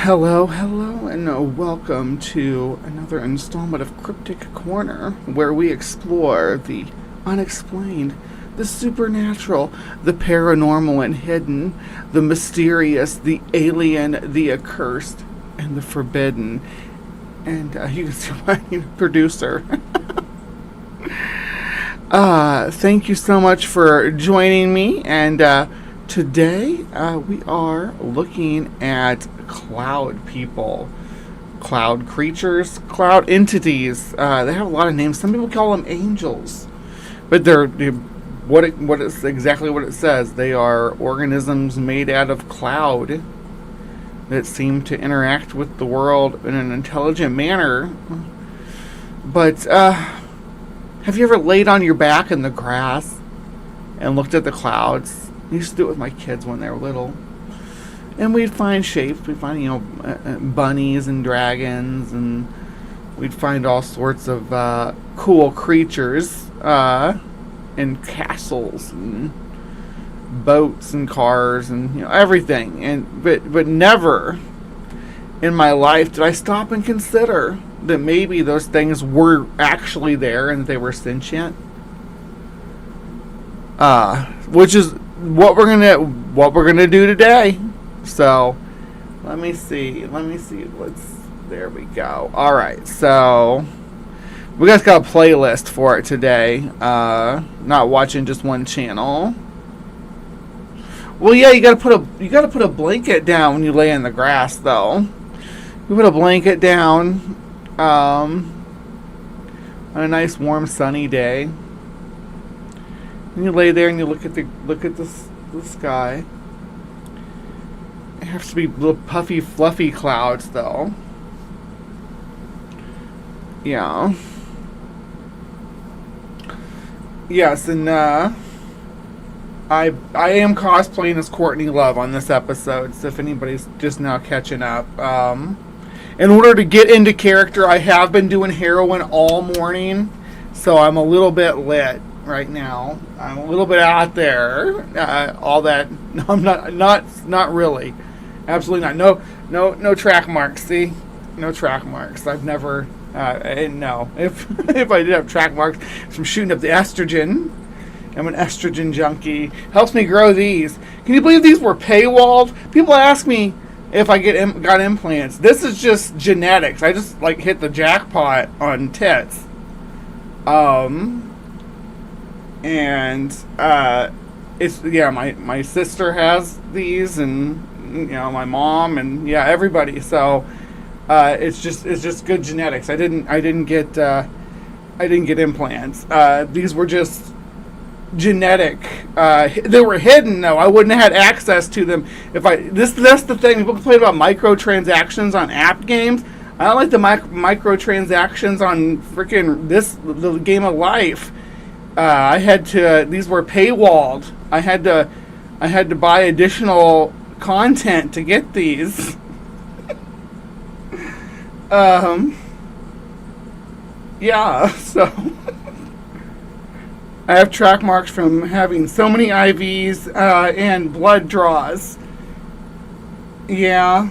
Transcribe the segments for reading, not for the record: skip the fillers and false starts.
Hello, hello, and welcome to another installment of Cryptic Corner, where we explore the unexplained, the supernatural, the paranormal and hidden, the mysterious, the alien, the accursed, and the forbidden. And you can see my producer. Thank you so much for joining me, and today we are looking at cloud people, cloud creatures, cloud entities. They have a lot of names. Some people call them angels, but they're what is exactly what it says. They are organisms made out of cloud that seem to interact with the world in an intelligent manner. But have you ever laid on your back in the grass and looked at the clouds? I used to do it with my kids when they were little. And we'd find shapes. We'd find, bunnies and dragons, and we'd find all sorts of cool creatures, and castles, and boats, and cars, and everything. And but never in my life did I stop and consider that maybe those things were actually there and they were sentient. Which is what we're gonna do today. So let me see. There we go. All right. So we guys got a playlist for it today. Not watching just one channel. Well, yeah, you gotta put a blanket down when you lay in the grass, though. You put a blanket down on a nice, warm, sunny day, and you lay there and you look at the sky. It has to be little puffy, fluffy clouds, though. Yeah. Yes, and I am cosplaying as Courtney Love on this episode, so if anybody's just now catching up. In order to get into character, I have been doing heroin all morning, so I'm a little bit lit right now. I'm a little bit out there. All that. No, I'm not really. Absolutely not. No track marks. See, no track marks. I've never. No. If I did have track marks, it's from shooting up the estrogen. I'm an estrogen junkie. Helps me grow these. Can you believe these were paywalled? People ask me if I got implants. This is just genetics. I just hit the jackpot on tits. And it's my sister has these, and my mom, and everybody. So it's just good genetics. I didn't get implants. These were just genetic. They were hidden, though. I wouldn't have had access to them if that's the thing. People complain about microtransactions on app games. I don't like the microtransactions on the game of life. These were paywalled. I had to buy additional content to get these. So I have track marks from having so many IVs and blood draws. Yeah.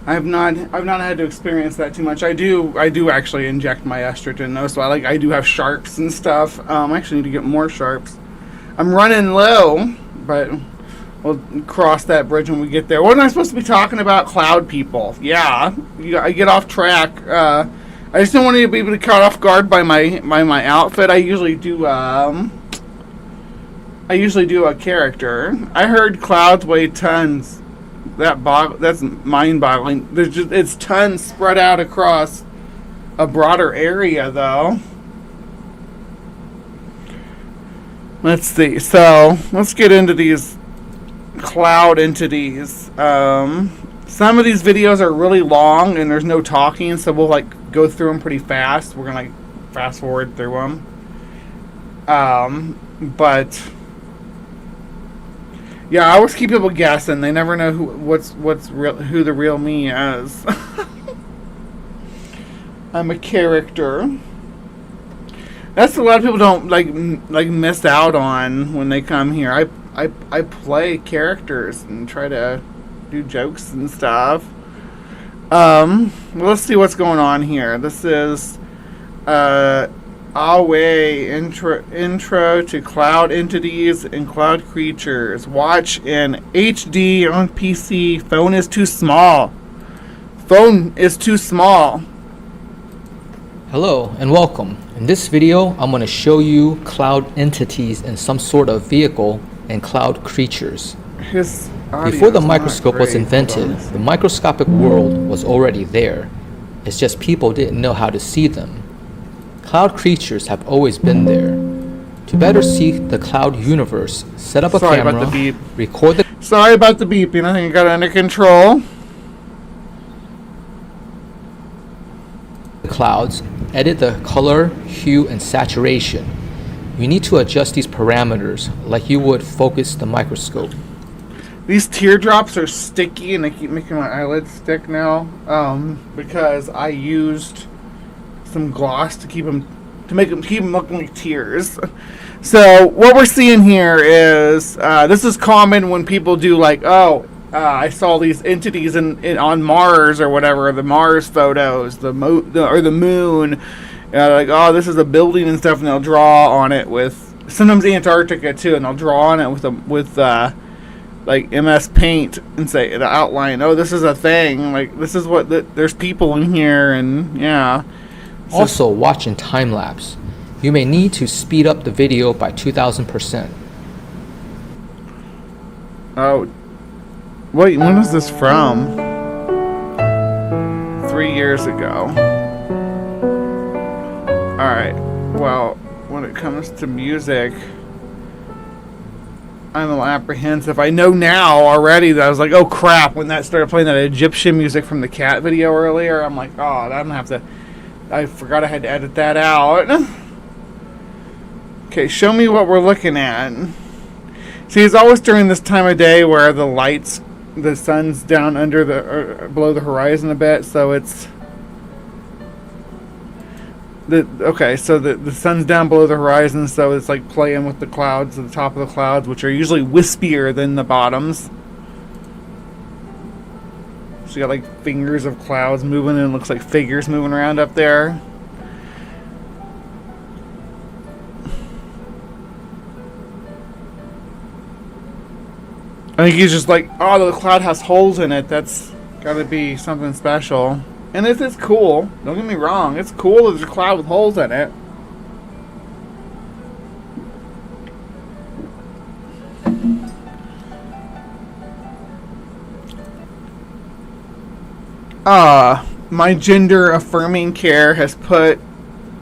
I've not had to experience that too much. I do actually inject my estrogen, though, so I do have sharps and stuff. I actually need to get more sharps. I'm running low, but we'll cross that bridge when we get there. What am I supposed to be talking about? Cloud people. Yeah, I get off track. I just don't want to be able to caught off guard by my outfit. I usually do a character. I heard clouds weigh tons. That's mind-boggling. It's tons spread out across a broader area, though. Let's see. So let's get into these cloud entities. Some of these videos are really long and there's no talking, so we'll go through them pretty fast. We're gonna fast forward through them. But yeah, I always keep people guessing. They never know who the real me is. I'm a character. That's a lot of people don't miss out on when they come here. I play characters and try to do jokes and stuff. Let's see what's going on here. This is Awe intro to cloud entities and cloud creatures. Watch in HD on PC. Phone is too small. Phone is too small. Hello and welcome. In this video, I'm going to show you cloud entities in some sort of vehicle and cloud creatures. Before the microscope was invented, the microscopic world was already there. It's just people didn't know how to see them. Cloud creatures have always been there. To better see the cloud universe, set up a camera, record the... Sorry about the beeping. I think I got it under control. Clouds, edit the color, hue, and saturation. You need to adjust these parameters like you would focus the microscope. These teardrops are sticky and they keep making my eyelids stick now because I used some gloss to keep them looking like tears. So what we're seeing here is this is common when people do like, I saw these entities on Mars or whatever, the Mars photos, the moon. Like, oh, this is a building and stuff, and they'll draw on it with sometimes Antarctica too, and they'll draw on it with like MS Paint and say the outline. Oh, this is a thing. Like this is what there's people in here, and yeah. Also, watch in time lapse. You may need to speed up the video by 2,000%. Oh. Wait, when is this from? 3 years ago. Alright, well, when it comes to music, I'm a little apprehensive. I know now already that I was like, oh crap, when that started playing that Egyptian music from the cat video earlier, I'm like, oh, I'm gonna have to, I forgot I had to edit that out. Okay, show me what we're looking at. See, it's always during this time of day where the sun's down under below the horizon a bit, so it's the sun's down below the horizon, so it's like playing with the clouds at the top of the clouds, which are usually wispier than the bottoms. So you got like fingers of clouds moving, and it looks like figures moving around up there. I think he's just like, oh, the cloud has holes in it. That's got to be something special. And this is cool. Don't get me wrong. It's cool that there's a cloud with holes in it. My gender affirming care has put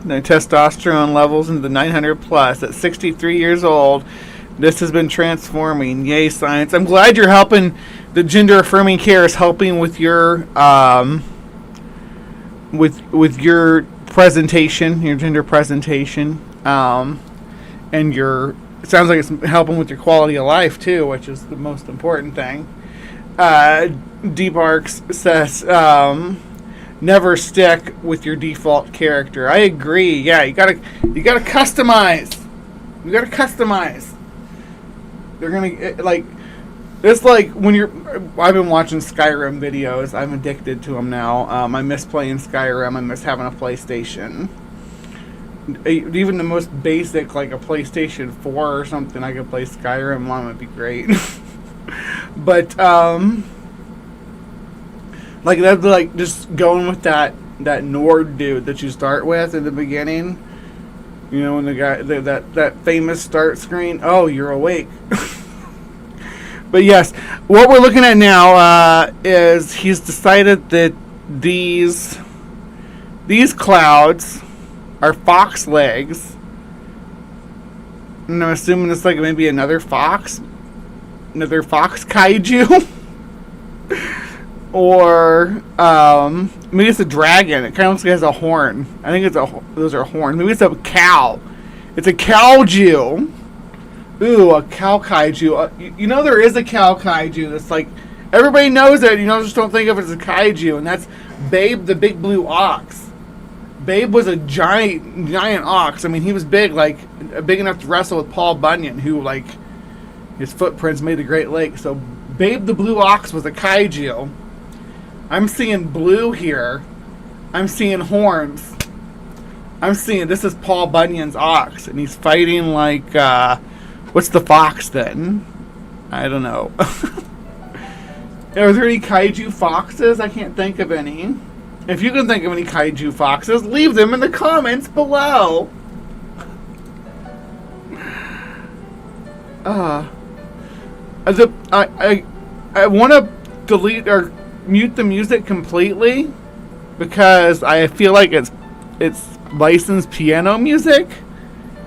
the testosterone levels into the 900 plus at 63 years old. This has been transforming. Yay, science. I'm glad you're helping. The gender affirming care is helping with your with your presentation, your gender presentation. And it sounds like it's helping with your quality of life too, which is the most important thing. D-Barks says never stick with your default character. I agree. Yeah, you gotta customize. You gotta customize. They're gonna like it's like when I've been watching Skyrim videos. I'm addicted to them now. I miss playing Skyrim. I miss having a PlayStation. Even the most basic, like a PlayStation 4 or something, I could play Skyrim on. Would be great. But like that's like just going with that Nord dude that you start with in the beginning. You know, when the guy that famous start screen. Oh, you're awake. But yes, what we're looking at now is he's decided that these clouds are fox legs, and I'm assuming it's like maybe another fox kaiju. Or maybe it's a dragon. It kind of looks like it has a horn. I think those are horns. Maybe it's a cow. It's a cowju. Ooh, a cow kaiju. You know there is a cow kaiju that's like, everybody knows it. You know, just don't think of it as a kaiju. And that's Babe the Big Blue Ox. Babe was a giant ox. I mean, he was big enough to wrestle with Paul Bunyan, who, like, his footprints made the Great Lake. So Babe the Blue Ox was a kaiju. I'm seeing blue here. I'm seeing horns. I'm seeing this is Paul Bunyan's ox, and he's fighting like what's the fox then? I don't know. Are there any kaiju foxes? I can't think of any. If you can think of any kaiju foxes, leave them in the comments below. I want to delete or mute the music completely because I feel like it's licensed piano music.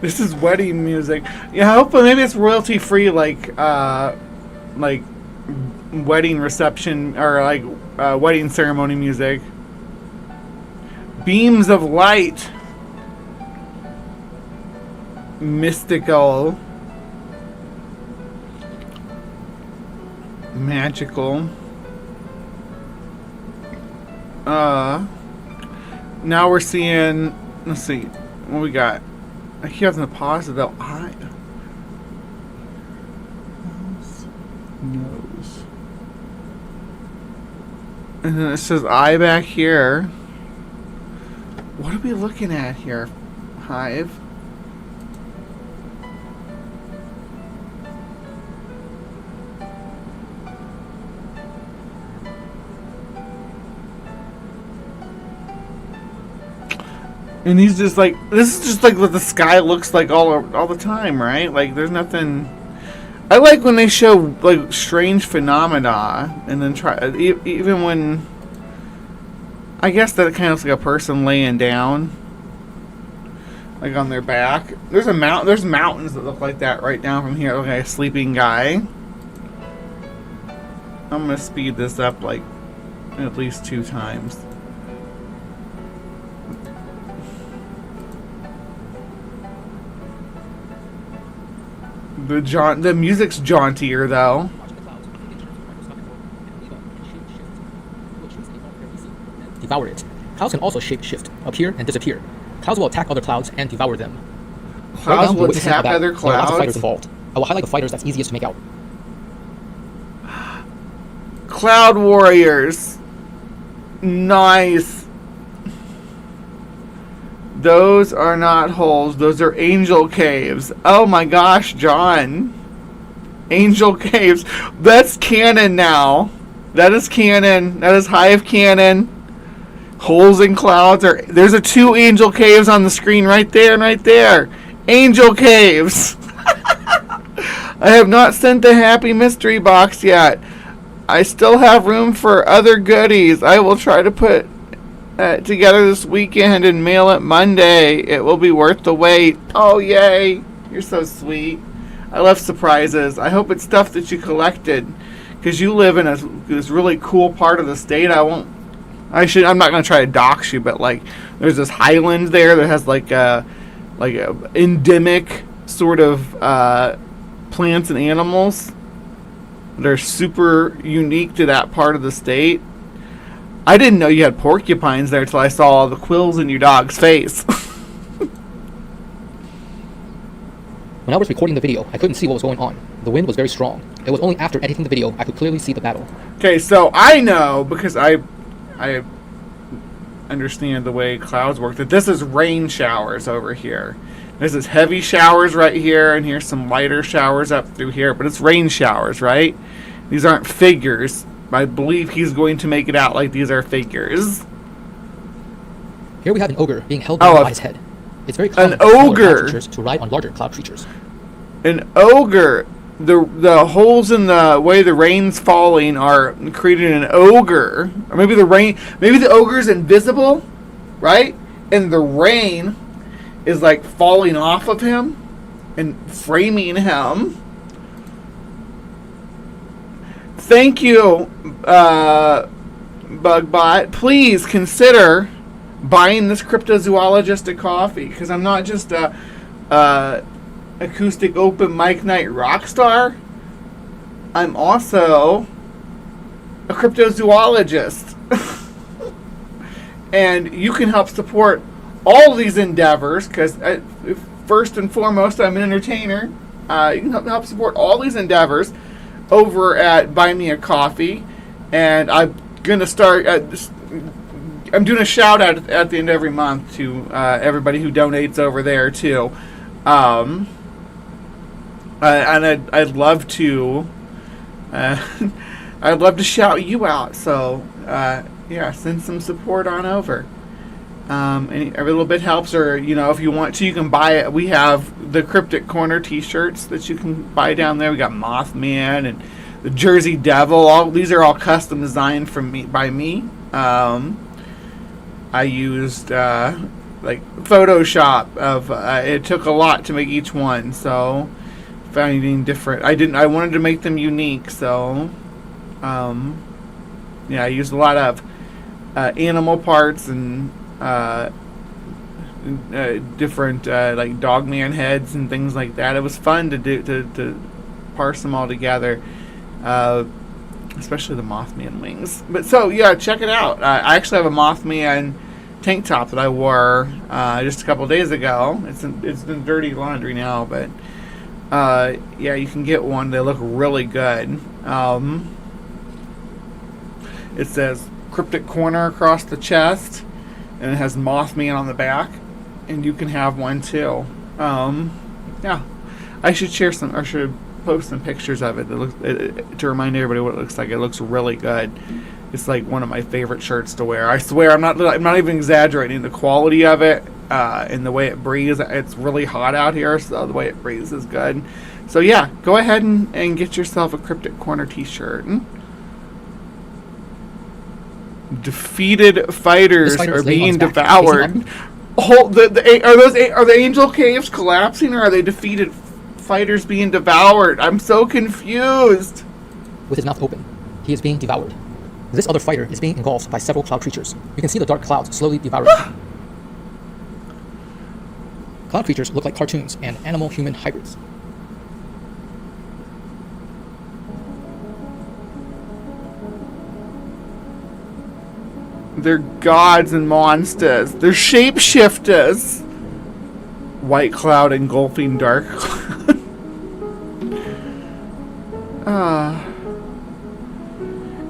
This is wedding music. Yeah, hopefully maybe it's royalty free, like wedding reception or like wedding ceremony music. Beams of light, mystical, magical. Now we're seeing. Let's see what we got. I keep having to pause about eye. Nose. And then it says eye back here. What are we looking at here, Hive? And he's just like, this is just like what the sky looks like all the time, right? Like there's nothing. I like when they show like strange phenomena, and then even when. I guess that it kind of looks like a person laying down, like on their back. There's mountains that look like that right down from here. Okay, a sleeping guy. I'm gonna speed this up like at least 2 times. The music's jauntier though. Devour it. Clouds can also shape-shift, appear and disappear. Clouds will attack other clouds and devour them. Clouds will attack other clouds? There are lots of fighters involved. I will highlight the fighters that's easiest to make out. Cloud warriors. Nice. Those are not holes. Those are angel caves. Oh my gosh, John. Angel caves. That's canon now. That is canon. That is Hive canon. Holes in clouds are. There's 2 angel caves on the screen right there and right there. Angel caves. I have not sent the happy mystery box yet. I still have room for other goodies. I will try to put together this weekend and mail it Monday. It will be worth the wait. Oh, yay. You're so sweet. I love surprises. I hope it's stuff that you collected. Because you live in this really cool part of the state. I'm not going to try to dox you, but like there's this highland there that has like a endemic sort of plants and animals that are super unique to that part of the state. I didn't know you had porcupines there until I saw the quills in your dog's face. When I was recording the video, I couldn't see what was going on. The wind was very strong. It was only after editing the video I could clearly see the battle. Okay, so I know, because I understand the way clouds work, that this is rain showers over here. This is heavy showers right here, and here's some lighter showers up through here, but it's rain showers, right? These aren't figures. I believe he's going to make it out like these are figures. Here we have an ogre being held by his head. It's very common for smaller cloud creatures to ride on larger cloud creatures. An ogre. The holes in the way the rain's falling are creating an ogre. Or maybe the ogre's invisible, right? And the rain is like falling off of him and framing him. Thank you, Bugbot. Please consider buying this cryptozoologist a coffee, because I'm not just a acoustic open mic night rock star. I'm also a cryptozoologist. And you can help support all these endeavors, because first and foremost, I'm an entertainer. You can help support all these endeavors over at Buy Me a Coffee, and I'm gonna start. I'm doing a shout out at the end of every month to everybody who donates over there too, and I'd love to. I'd love to shout you out. So yeah, send some support on over. Every little bit helps, or if you want to, you can buy it. We have the Cryptic Corner T-shirts that you can buy down there. We got Mothman and the Jersey Devil. These are all custom designed by me. I used like Photoshop. It took a lot to make each one, so finding different. I wanted to make them unique, so yeah, I used a lot of animal parts and different like Dogman heads and things like that. It was fun to do to parse them all together, especially the Mothman wings. But so yeah, check it out. I actually have a Mothman tank top that I wore just a couple days ago. It's in dirty laundry now, but yeah, you can get one. They look really good. It says Cryptic Corner across the chest, and it has Mothman on the back, and you can have one too. Yeah, I should post some pictures of it to remind everybody what it looks like. It looks really good. It's like one of my favorite shirts to wear. I swear, I'm not even exaggerating. The quality of it and the way it breathes. It's really hot out here, so the way it breathes is good. So yeah, go ahead and get yourself a Cryptic Corner T-shirt. Defeated fighters are being devoured. Are the angel caves collapsing, or are they defeated fighters being devoured? I'm so confused. With his mouth open, he is being devoured. This other fighter is being engulfed by several cloud creatures. You can see the dark clouds slowly devouring him. Cloud creatures look like cartoons and animal-human hybrids. They're gods and monsters. They're shapeshifters. White cloud engulfing dark cloud.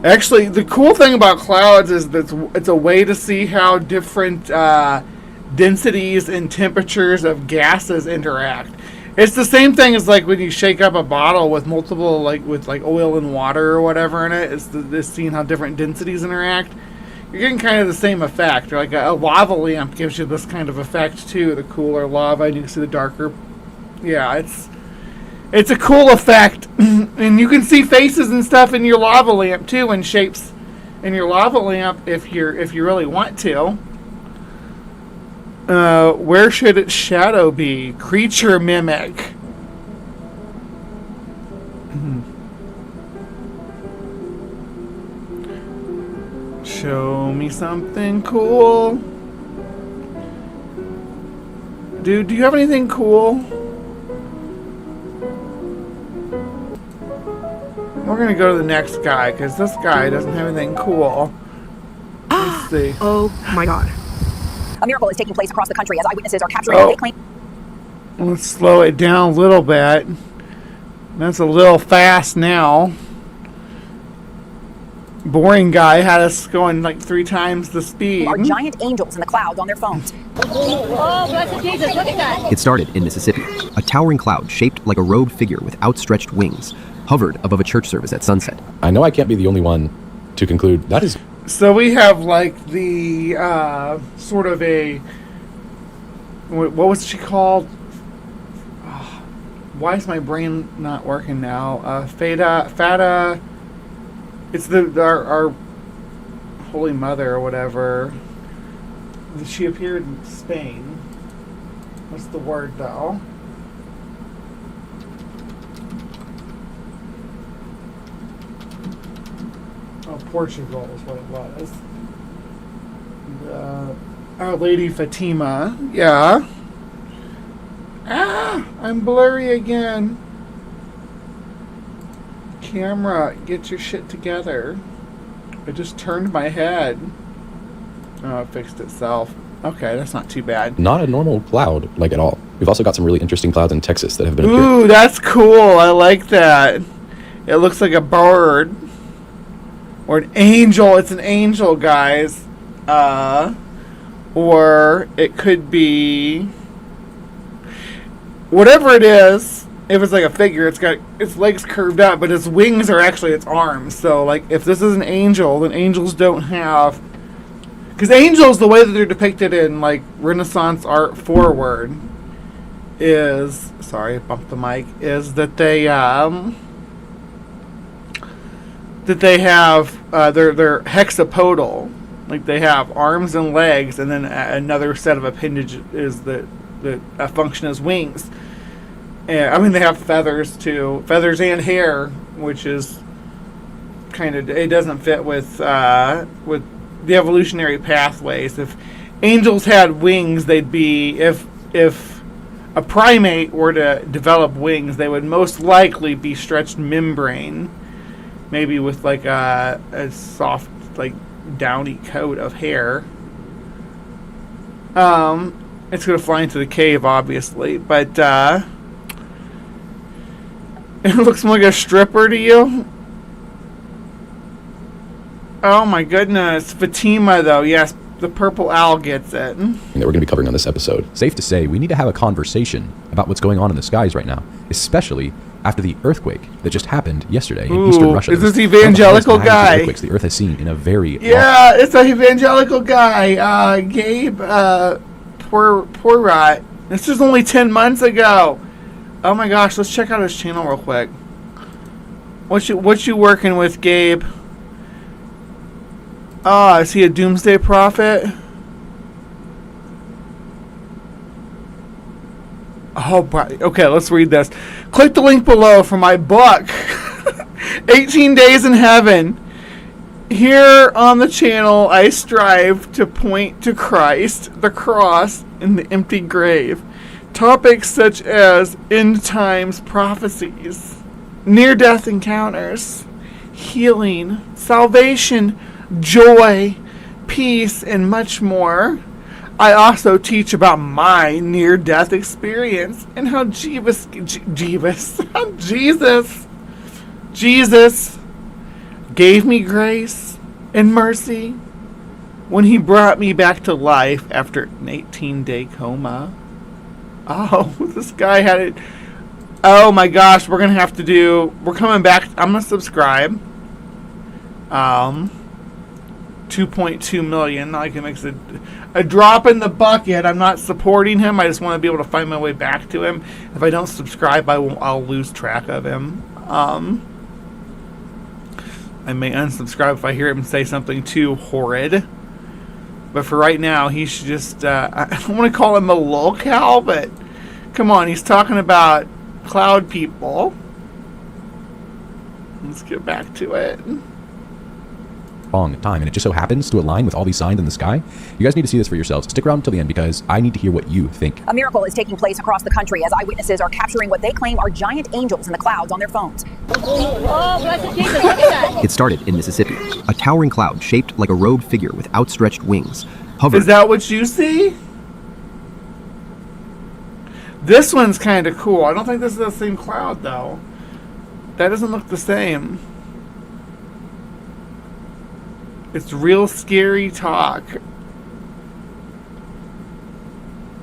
Actually, the cool thing about clouds is that it's a way to see how different densities and temperatures of gases interact. It's the same thing as like when you shake up a bottle with multiple, with oil and water or whatever in it. It's seeing how different densities interact. You're getting kind of the same effect. Like a lava lamp gives you this kind of effect too. The cooler lava, and you can see the darker. Yeah, it's a cool effect, and you can see faces and stuff in your lava lamp too, and shapes in your lava lamp if you really want to. Where should its shadow be? Creature mimic. Show me something cool. Dude, do you have anything cool? We're gonna go to the next guy, because this guy doesn't have anything cool. Let's see. Oh my god. A miracle is taking place across the country as eyewitnesses are capturing what they claim. Let's slow it down a little bit. That's a little fast now. Boring guy had us going like 3 times the speed. Are giant angels in the clouds on their phones. Oh, blessed Jesus, look at that. It started in Mississippi. A towering cloud shaped like a robed figure with outstretched wings hovered above a church service at sunset. I know I can't be the only one to conclude that is... So we have like the sort of a... What was she called? Why is my brain not working now? Fata... It's our Holy Mother or whatever. She appeared in Spain. What's the word though? Oh, Portugal is what it was. Our Lady Fatima. Yeah. I'm blurry again. Camera, get your shit together. I just turned my head. Oh, it fixed itself. Okay, that's not too bad. Not a normal cloud, like at all. We've also got some really interesting clouds in Texas that have been appearing. Ooh, that's cool. I like that. It looks like a bird. Or an angel. It's an angel, guys. Or it could be... whatever it is, if it's like a figure, it's got its legs curved out, but its wings are actually its arms. So, like, if this is an angel, then angels don't have... because angels, the way that they're depicted in, like, Renaissance art forward is... sorry, I bumped the mic. Is that they have... they're hexapodal. Like, they have arms and legs, and then another set of appendages that function as wings. And, I mean, they have feathers too, feathers and hair, which is kind of, it doesn't fit with the evolutionary pathways. If angels had wings, they'd be, if a primate were to develop wings, they would most likely be stretched membrane, maybe with like a soft, like, downy coat of hair. It's gonna fly into the cave, obviously, but it looks more like a stripper to you. Oh my goodness, Fatima though, yes, the purple owl gets it. That we're going to be covering on this episode. Safe to say, we need to have a conversation about what's going on in the skies right now, especially after the earthquake that just happened yesterday in eastern Russia. Is this evangelical guy? Earthquakes the Earth has seen in a very yeah, it's an evangelical guy, Gabe Porat. This is only 10 months ago. Oh my gosh, let's check out his channel real quick. What you working with, Gabe? Is he a doomsday prophet? Oh, okay, let's read this. Click the link below for my book, 18 Days in Heaven. Here on the channel, I strive to point to Christ, the cross, and the empty grave. Topics such as end times prophecies, near-death encounters, healing, salvation, joy, peace, and much more. I also teach about my near-death experience and how Jesus gave me grace and mercy when he brought me back to life after an 18-day coma. Oh, this guy had it. Oh my gosh, we're coming back. I'm gonna subscribe. 2.2 million. Like, it makes a drop in the bucket. I'm not supporting him. I just want to be able to find my way back to him. If I don't subscribe, I'll lose track of him. I may unsubscribe if I hear him say something too horrid. But for right now, he should just... I don't want to call him a lolcow, but come on, he's talking about cloud people. Let's get back to it. long time, and it just so happens to align with all these signs in the sky. You guys need to see this for yourselves. Stick around until the end because I need to hear what you think. A miracle is taking place across the country as eyewitnesses are capturing what they claim are giant angels in the clouds on their phones. Oh, blessed Jesus, look at that. It started in Mississippi. A towering cloud shaped like a robed figure with outstretched wings hovered. Is that what you see? This one's kind of cool. I don't think this is the same cloud, though. That doesn't look the same. It's real scary talk.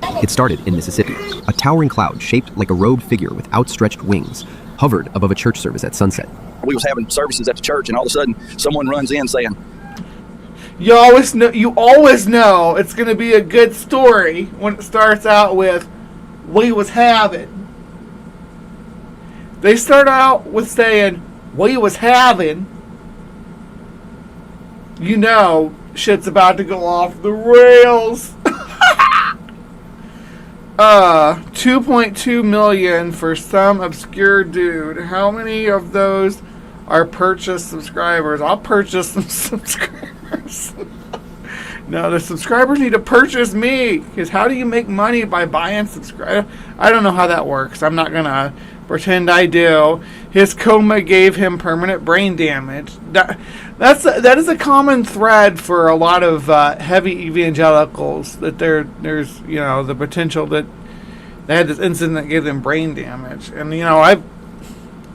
It started in Mississippi. A towering cloud shaped like a robed figure with outstretched wings hovered above a church service at sunset. We was having services at the church, and all of a sudden, someone runs in saying, You always know it's going to be a good story when it starts out with, we was having. They start out with saying, we was having. You know, shit's about to go off the rails. 2.2 million for some obscure dude. How many of those are purchased subscribers? I'll purchase some subscribers. No, the subscribers need to purchase me. Because how do you make money by buying subscribers? I don't know how that works. I'm not going to pretend I do. His coma gave him permanent brain damage. That is a common thread for a lot of heavy evangelicals. That there's the potential that they had this incident that gave them brain damage. And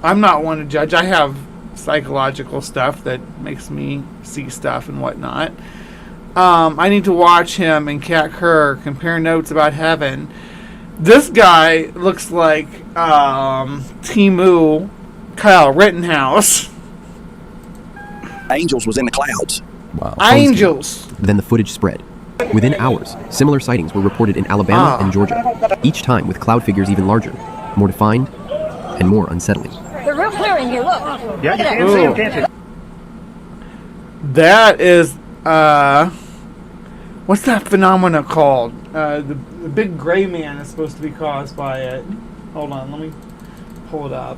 I'm not one to judge. I have psychological stuff that makes me see stuff and whatnot. I need to watch him and Kat Kerr compare notes about heaven. This guy looks like Timu Kyle Rittenhouse. Angels was in the clouds. Wow. Angels. Then the footage spread. Within hours, similar sightings were reported in Alabama and Georgia, each time with cloud figures even larger, more defined, and more unsettling. They're real clear in here. Look. Yeah, you can see them, can't you? That is, what's that phenomena called? The big gray man is supposed to be caused by it. Hold on, let me pull it up.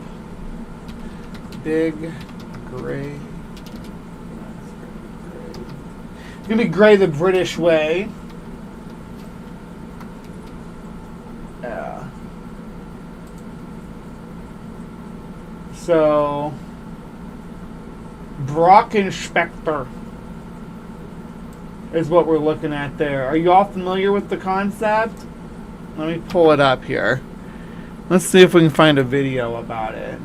Big gray. It's gonna be gray the British way. Yeah. So, Brockenspector is what we're looking at there. Are you all familiar with the concept? Let me pull it up here. Let's see if we can find a video about it.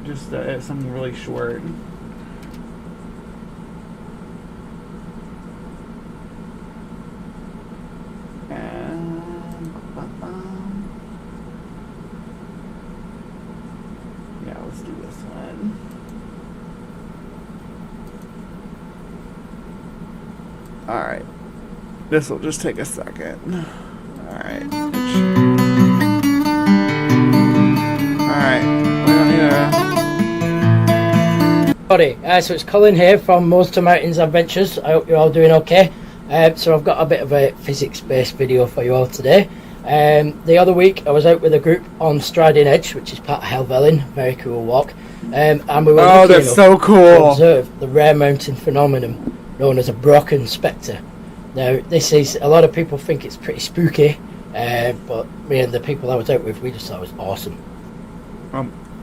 Just something really short. Yeah, let's do this one. Alright. This will just take a second. Alright. Alright. We don't need Howdy, so it's Colin here from Monster Mountains Adventures. I hope you're all doing okay. So I've got a bit of a physics-based video for you all today. The other week I was out with a group on Striding Edge, which is part of Helvellyn, very cool walk. And we were lucky that's enough so cool. to observe the rare mountain phenomenon known as a Brocken Spectre. Now, this is, a lot of people think it's pretty spooky, but me and the people I was out with, we just thought it was awesome.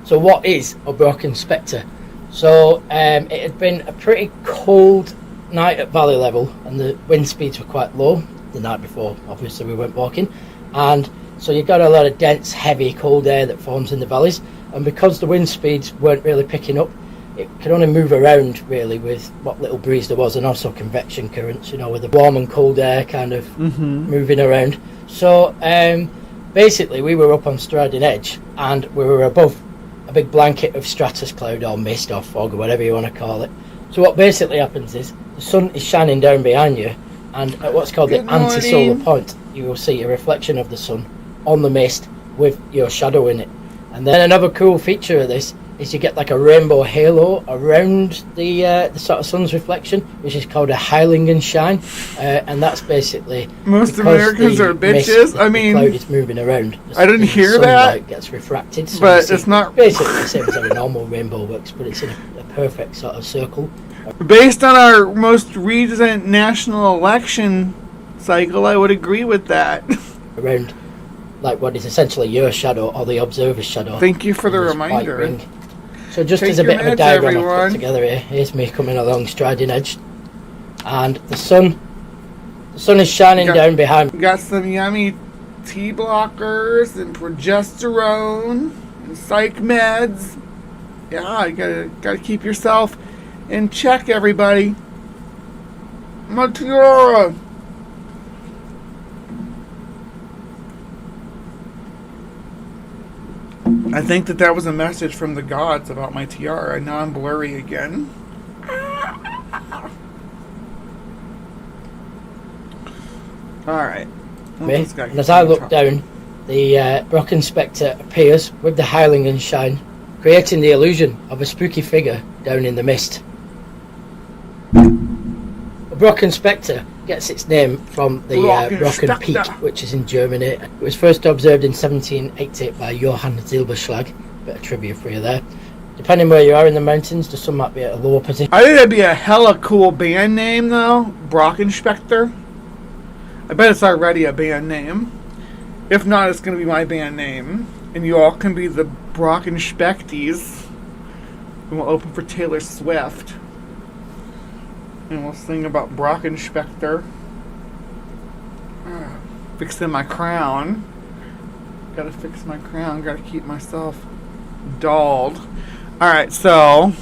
So what is a Brocken Spectre? So it had been a pretty cold night at valley level, and the wind speeds were quite low the night before. Obviously we went walking, and so you got a lot of dense, heavy, cold air that forms in the valleys, and because the wind speeds weren't really picking up, it could only move around really with what little breeze there was, and also convection currents, you know, with the warm and cold air kind of moving around. So basically we were up on Striding Edge, and we were above a big blanket of stratus cloud or mist or fog or whatever you want to call it. So what basically happens is the sun is shining down behind you, and at what's called the anti-solar point, you will see a reflection of the sun on the mist with your shadow in it. And then another cool feature of this is you get like a rainbow halo around the sort of sun's reflection, which is called a Heiligenschein, and that's basically most Americans are bitches. I mean, the cloud is moving around. I didn't hear that. Gets refracted, so but it's not basically the same as how a normal rainbow works, but it's in a perfect sort of circle. Based on our most recent national election cycle, I would agree with that. Around, like what is essentially your shadow or the observer's shadow. Thank you for the reminder. So just as a bit of a diagram I've put together here, here's me coming along Striding Edge, and the sun is shining down behind me. Got some yummy T blockers and progesterone and psych meds. Yeah, you gotta keep yourself in check, everybody. My tiara. I think that was a message from the gods about my tiara. Now I'm blurry again. Alright. And as I look down, the Brocken Spectre appears with the Heiligenschein, creating the illusion of a spooky figure down in the mist. The Brocken Spectre gets its name from the Brocken Peak, which is in Germany. It was first observed in 1780 by Johann Zilberschlag. Bit of trivia for you there. Depending where you are in the mountains, the sun might be at a lower position. I think that'd be a hella cool band name, though. Brockenspector. I bet it's already a band name. If not, it's going to be my band name. And you all can be the Brockenspecties. And we'll open for Taylor Swift. And we'll sing about Brockenspector. Fixing my crown. Gotta fix my crown. Gotta keep myself dulled. All right, so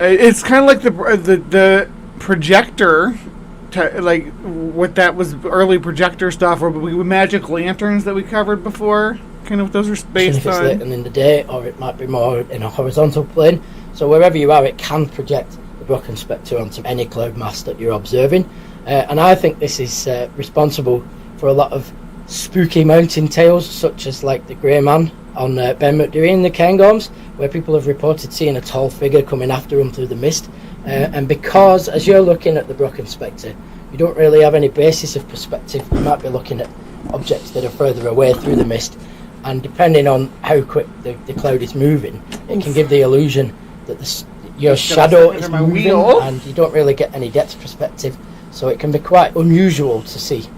it's kind of like the projector, like what that was early projector stuff, or magic lanterns that we covered before. Kind of what those are based if it's on. lit in the day, or it might be more in a horizontal plane. So wherever you are, it can project the broken spectre onto any cloud mass that you're observing. And I think this is responsible for a lot of spooky mountain tales, such as like the Grey Man on Ben McDerry in the Cairngorms, where people have reported seeing a tall figure coming after them through the mist. And because, as you're looking at the broken spectre, you don't really have any basis of perspective, you might be looking at objects that are further away through the mist. And depending on how quick the cloud is moving, it can give the illusion that your shadow is moving, and you don't really get any depth perspective. So it can be quite unusual to see.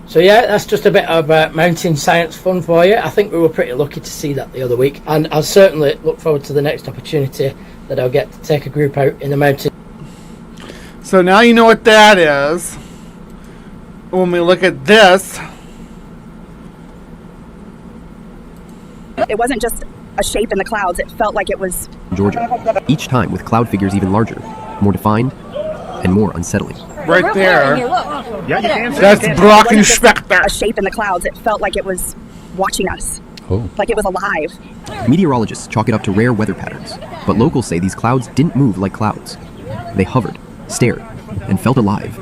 So yeah, that's just a bit of mountain science fun for you. I think we were pretty lucky to see that the other week, and I'll certainly look forward to the next opportunity that I'll get to take a group out in the mountain. So now you know what that is. When we look at this, It wasn't just a shape in the clouds. It felt like it was... Georgia. Each time with cloud figures even larger, more defined, and more unsettling. right there, Yeah, you can see. that's You can see. Brocken Spectre. A shape in the clouds. It felt like it was watching us. Oh. Like it was alive. Meteorologists chalk it up to rare weather patterns, but locals say these clouds didn't move like clouds. They hovered, stared, and felt alive.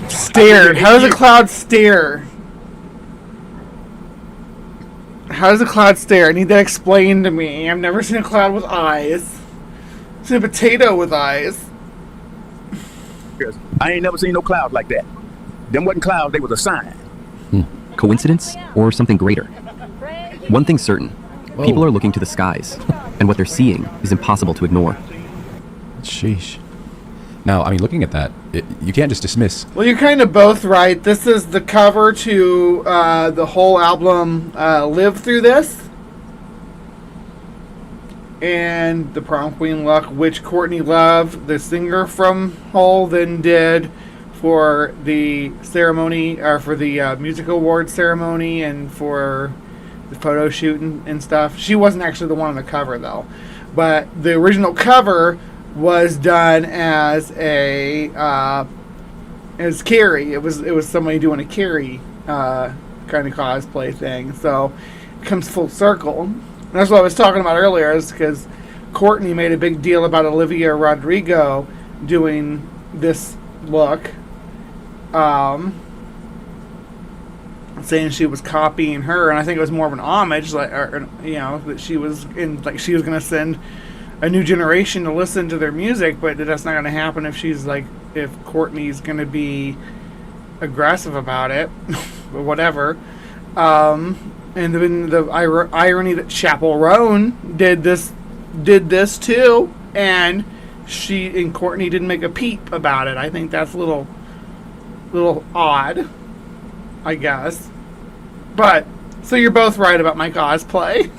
Stared. How does a cloud stare? How does a cloud stare? I need that explained to me. I've never seen a cloud with eyes. I've seen a potato with eyes. I ain't never seen no cloud like that. Them wasn't clouds, they was a sign. Coincidence or something greater? One thing's certain. People are looking to the skies, and what they're seeing is impossible to ignore. Sheesh. Now, I mean, looking at that, you can't just dismiss. Well, you're kind of both right. This is the cover to the whole album, Live Through This. And the Prom Queen Luck, which Courtney Love, the singer from Hole, then did for the ceremony, or for the music awards ceremony, and for the photo shoot and stuff. She wasn't actually the one on the cover, though. But the original cover was done as a as Carrie. It was somebody doing a Carrie kind of cosplay thing. So it comes full circle. And that's what I was talking about earlier, is because Courtney made a big deal about Olivia Rodrigo doing this look, saying she was copying her, and I think it was more of an homage, like, or, you know, that she was in, like, she was going to send a new generation to listen to their music, but that's not going to happen if she's like, if Courtney's going to be aggressive about it, or whatever. And then the irony that Chappell Roan did this too, and she and Courtney didn't make a peep about it. I think that's a little odd, I guess. But so you're both right about my cosplay.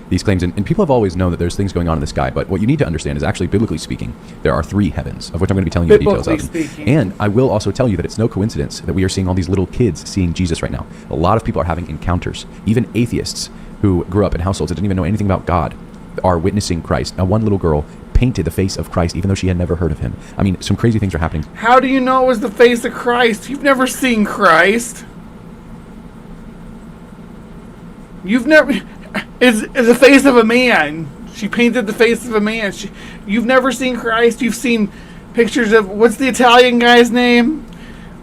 These claims, and people have always known that there's things going on in the sky, but what you need to understand is actually, biblically speaking, there are 3 heavens, of which I'm going to be telling you the details of. And I will also tell you that it's no coincidence that we are seeing all these little kids seeing Jesus right now. A lot of people are having encounters. Even atheists who grew up in households that didn't even know anything about God are witnessing Christ. Now, one little girl painted the face of Christ, even though she had never heard of him. I mean, some crazy things are happening. How do you know it was the face of Christ? You've never seen Christ. You've never... It's the face of a man. She painted the face of a man. You've never seen Christ. You've seen pictures of... What's the Italian guy's name?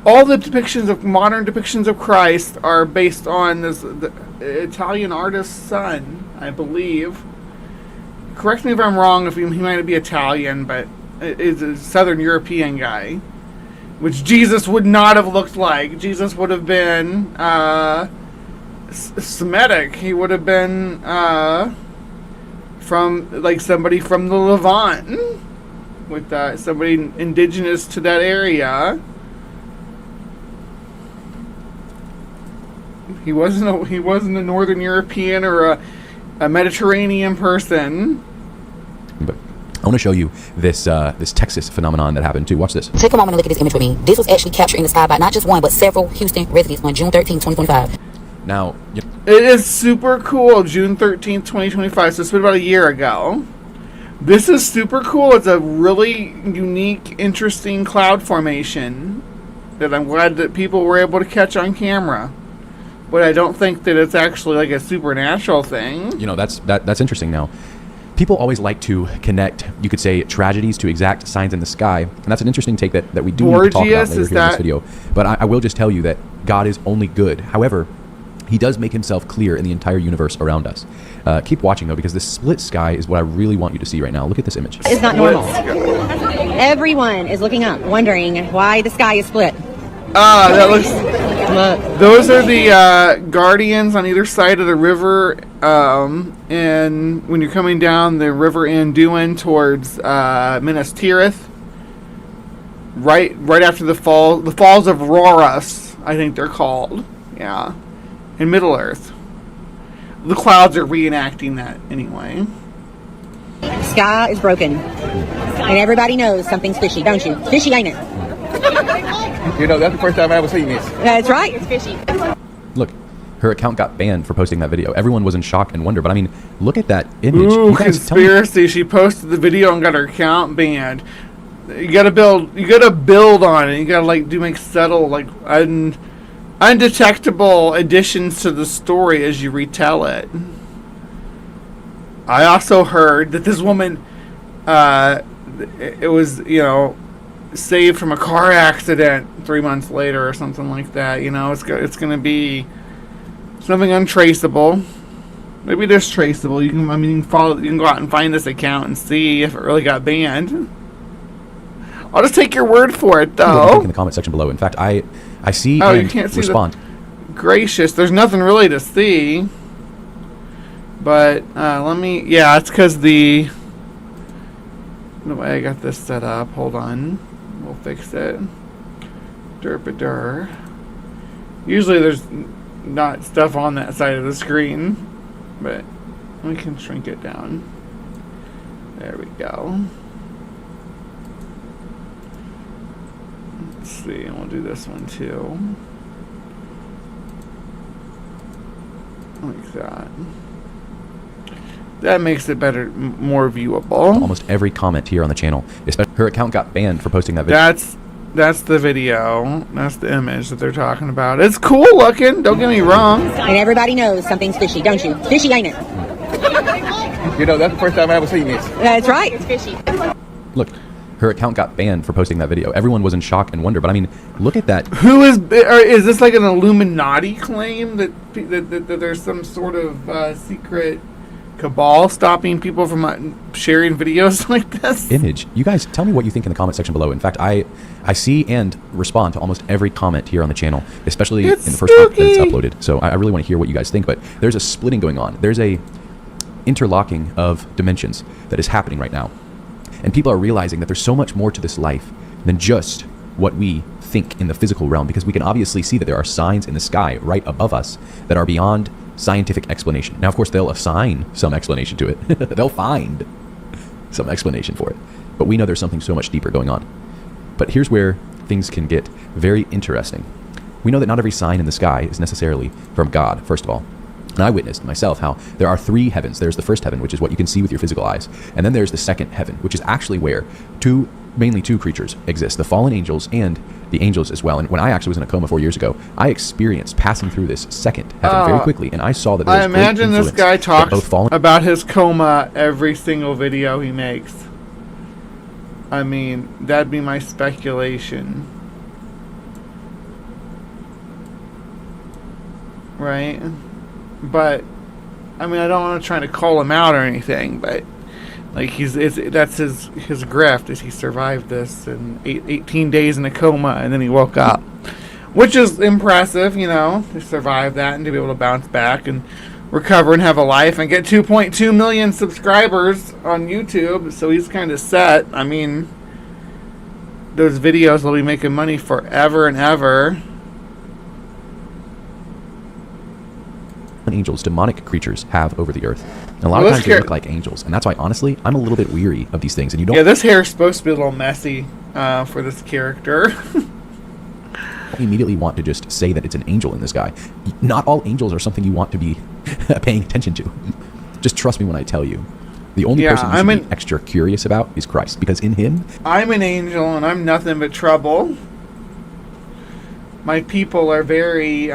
All the depictions of... Modern depictions of Christ are based on the Italian artist's son, I believe. Correct me if I'm wrong, if he might be Italian, but it's a Southern European guy, which Jesus would not have looked like. Jesus would have been Semitic. He would have been from, like, somebody from the Levant, with somebody indigenous to that area. He wasn't a Northern European or a Mediterranean person. But I want to show you this this Texas phenomenon that happened too. Watch this. Take a moment and look at this image with me. This was actually captured in the sky by not just one, but several Houston residents on June 13, 2025. Now, it is super cool. June 13th, 2025. So it's been about a year ago. This is super cool. It's a really unique, interesting cloud formation that I'm glad that people were able to catch on camera. But I don't think that it's actually like a supernatural thing. You know, that's interesting. Now, people always like to connect, you could say, tragedies to exact signs in the sky, and that's an interesting take that we do need to talk about later here in this video. But I will just tell you that God is only good. However, he does make himself clear in the entire universe around us. Keep watching, though, because this split sky is what I really want you to see right now. Look at this image. It's not normal. Everyone is looking up, wondering why the sky is split. That looks... Those are the guardians on either side of the river, and when you're coming down the river Anduin towards Minas Tirith, right after the falls of Rhoros, I think they're called, yeah, in Middle Earth. The clouds are reenacting that anyway. The sky is broken, and everybody knows something's fishy, don't you? Fishy, ain't it? You know, that's the first time I ever seen this. That's right. It's fishy. Look, her account got banned for posting that video. Everyone was in shock and wonder. But I mean, look at that image. Ooh, conspiracy. She posted the video and got her account banned. You gotta build on it. You gotta make subtle, undetectable additions to the story as you retell it. I also heard that this woman, it was, saved from a car accident 3 months later or something like that. It's going to be something untraceable. Maybe it is traceable. You can go out and find this account and see if it really got banned. I'll just take your word for it, though. In the comment section below. In fact, I see and you can't see respond. Gracious, there's nothing really to see. But it's because the way I got this set up. Hold on. We'll fix it. Derp-a-dur. Usually there's not stuff on that side of the screen, but we can shrink it down. There we go. Let's see, and we'll do this one too. Like that. That makes it better, more viewable. Almost every comment here on the channel, especially her account got banned for posting that video. That's the video. That's the image that they're talking about. It's cool looking. Don't get me wrong. And everybody knows something's fishy, don't you? Fishy, ain't it? You know, that's the first time I ever seen this. That's right. It's fishy. Look, her account got banned for posting that video. Everyone was in shock and wonder. But I mean, look at that. Is this like an Illuminati claim that there's some sort of secret cabal stopping people from sharing videos like this? Image. You guys, tell me what you think in the comment section below. In fact, I see and respond to almost every comment here on the channel, especially in the first comment that it's uploaded. So I really want to hear what you guys think. But there's a splitting going on. There's a interlocking of dimensions that is happening right now. And people are realizing that there's so much more to this life than just what we think in the physical realm, because we can obviously see that there are signs in the sky right above us that are beyond scientific explanation. Now, of course, they'll assign some explanation to it. They'll find some explanation for it. But we know there's something so much deeper going on. But here's where things can get very interesting. We know that not every sign in the sky is necessarily from God, first of all. And I witnessed myself how there are three heavens. There's the first heaven, which is what you can see with your physical eyes. And then there's the second heaven, which is actually where mainly two creatures exist, the fallen angels and the angels as well. And when I actually was in a coma 4 years ago, I experienced passing through this second heaven very quickly, and I saw that there was I imagine this guy talks about his coma every single video he makes. I mean, that'd be my speculation. Right? But, I mean, I don't want to try to call him out or anything, but like that's his grift, is he survived this in 18 days in a coma and then he woke up, which is impressive, to survive that and to be able to bounce back and recover and have a life and get 2.2 million subscribers on YouTube. So he's kind of set. I mean, those videos will be making money forever and ever. Angels, demonic creatures have over the earth. And a lot of times they look like angels, and that's why, honestly, I'm a little bit weary of these things. And you don't. Yeah, this hair is supposed to be a little messy for this character. immediately want to just say that it's an angel in the sky. Not all angels are something you want to be paying attention to. Just trust me when I tell you. The only person you should be extra curious about is Christ, because in him... I'm an angel and I'm nothing but trouble. My people are very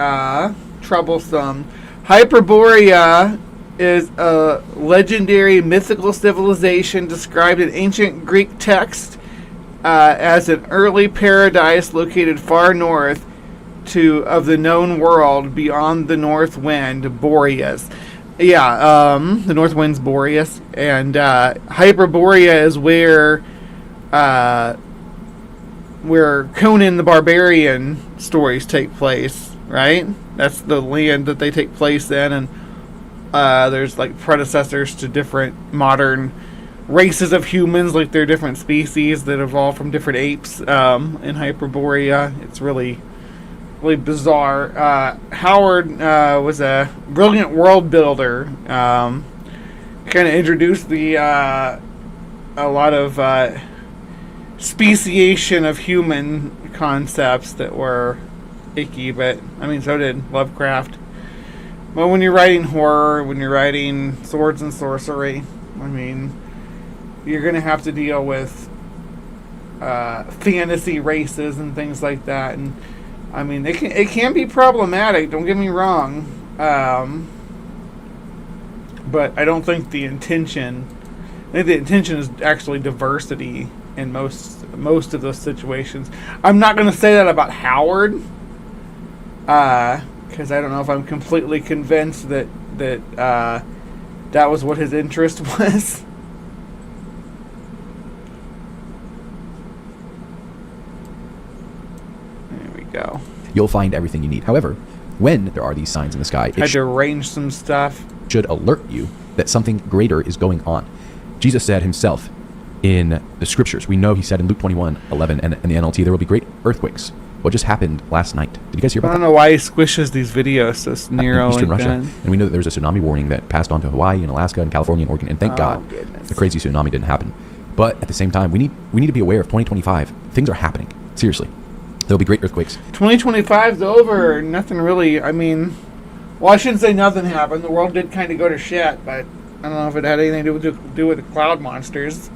troublesome. Hyperborea is a legendary mythical civilization described in ancient Greek text as an early paradise located far north of the known world beyond the north wind, Boreas. Yeah, the north wind's Boreas, and Hyperborea is where Conan the Barbarian stories take place, right? That's the land that they take place in, and there's like predecessors to different modern races of humans, like they're different species that evolved from different apes in Hyperborea. It's really bizarre. Howard was a brilliant world builder. Kind of introduced a lot of speciation of human concepts that were icky, but I mean, so did Lovecraft. But when you're writing horror, when you're writing swords and sorcery, I mean, you're going to have to deal with fantasy races and things like that, and I mean, it can be problematic, don't get me wrong, but I don't think the intention... I think the intention is actually diversity in most of those situations. I'm not going to say that about Howard, because I don't know if I'm completely convinced that was what his interest was. There we go. You'll find everything you need. However, when there are these signs in the sky, I had to arrange some stuff. Should alert you that something greater is going on. Jesus said himself in the scriptures, we know he said in Luke 21:11 and in the NLT, there will be great earthquakes. What just happened last night? Did you guys hear about that? I don't know why he squishes these videos so near Eastern like Russia. that. And we know that there was a tsunami warning that passed on to Hawaii and Alaska and California and Oregon. And thank God the crazy tsunami didn't happen. But at the same time, we need to be aware of 2025. Things are happening. Seriously. There'll be great earthquakes. 2025's over. Nothing really, I mean... Well, I shouldn't say nothing happened. The world did kind of go to shit, but I don't know if it had anything to do with the cloud monsters.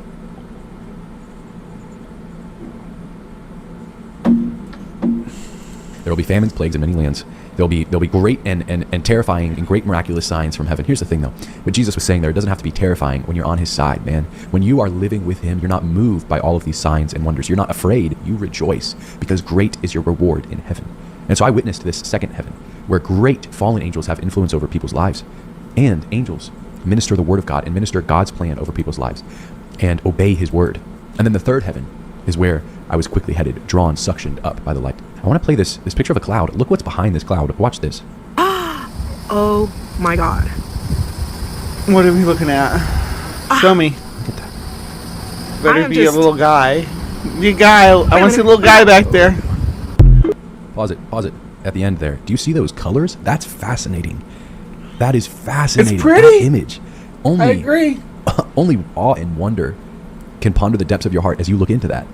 There will be famines, plagues in many lands. There'll be great and terrifying and great miraculous signs from heaven. Here's the thing, though. What Jesus was saying there, it doesn't have to be terrifying when you're on his side, man. When you are living with him, you're not moved by all of these signs and wonders. You're not afraid. You rejoice because great is your reward in heaven. And so I witnessed this second heaven, where great fallen angels have influence over people's lives. And angels minister the word of God and minister God's plan over people's lives and obey his word. And then the third heaven is where I was quickly headed, drawn, suctioned up by the light. I want to play this picture of a cloud. Look what's behind this cloud. Watch this. Oh my God. What are we looking at? Show me. Look at that. Better be a little guy. Be a guy. I want to see a little guy back there. Pause it. At the end there. Do you see those colors? That's fascinating. That is fascinating. It's pretty. That image. I agree. Only awe and wonder can ponder the depths of your heart as you look into that.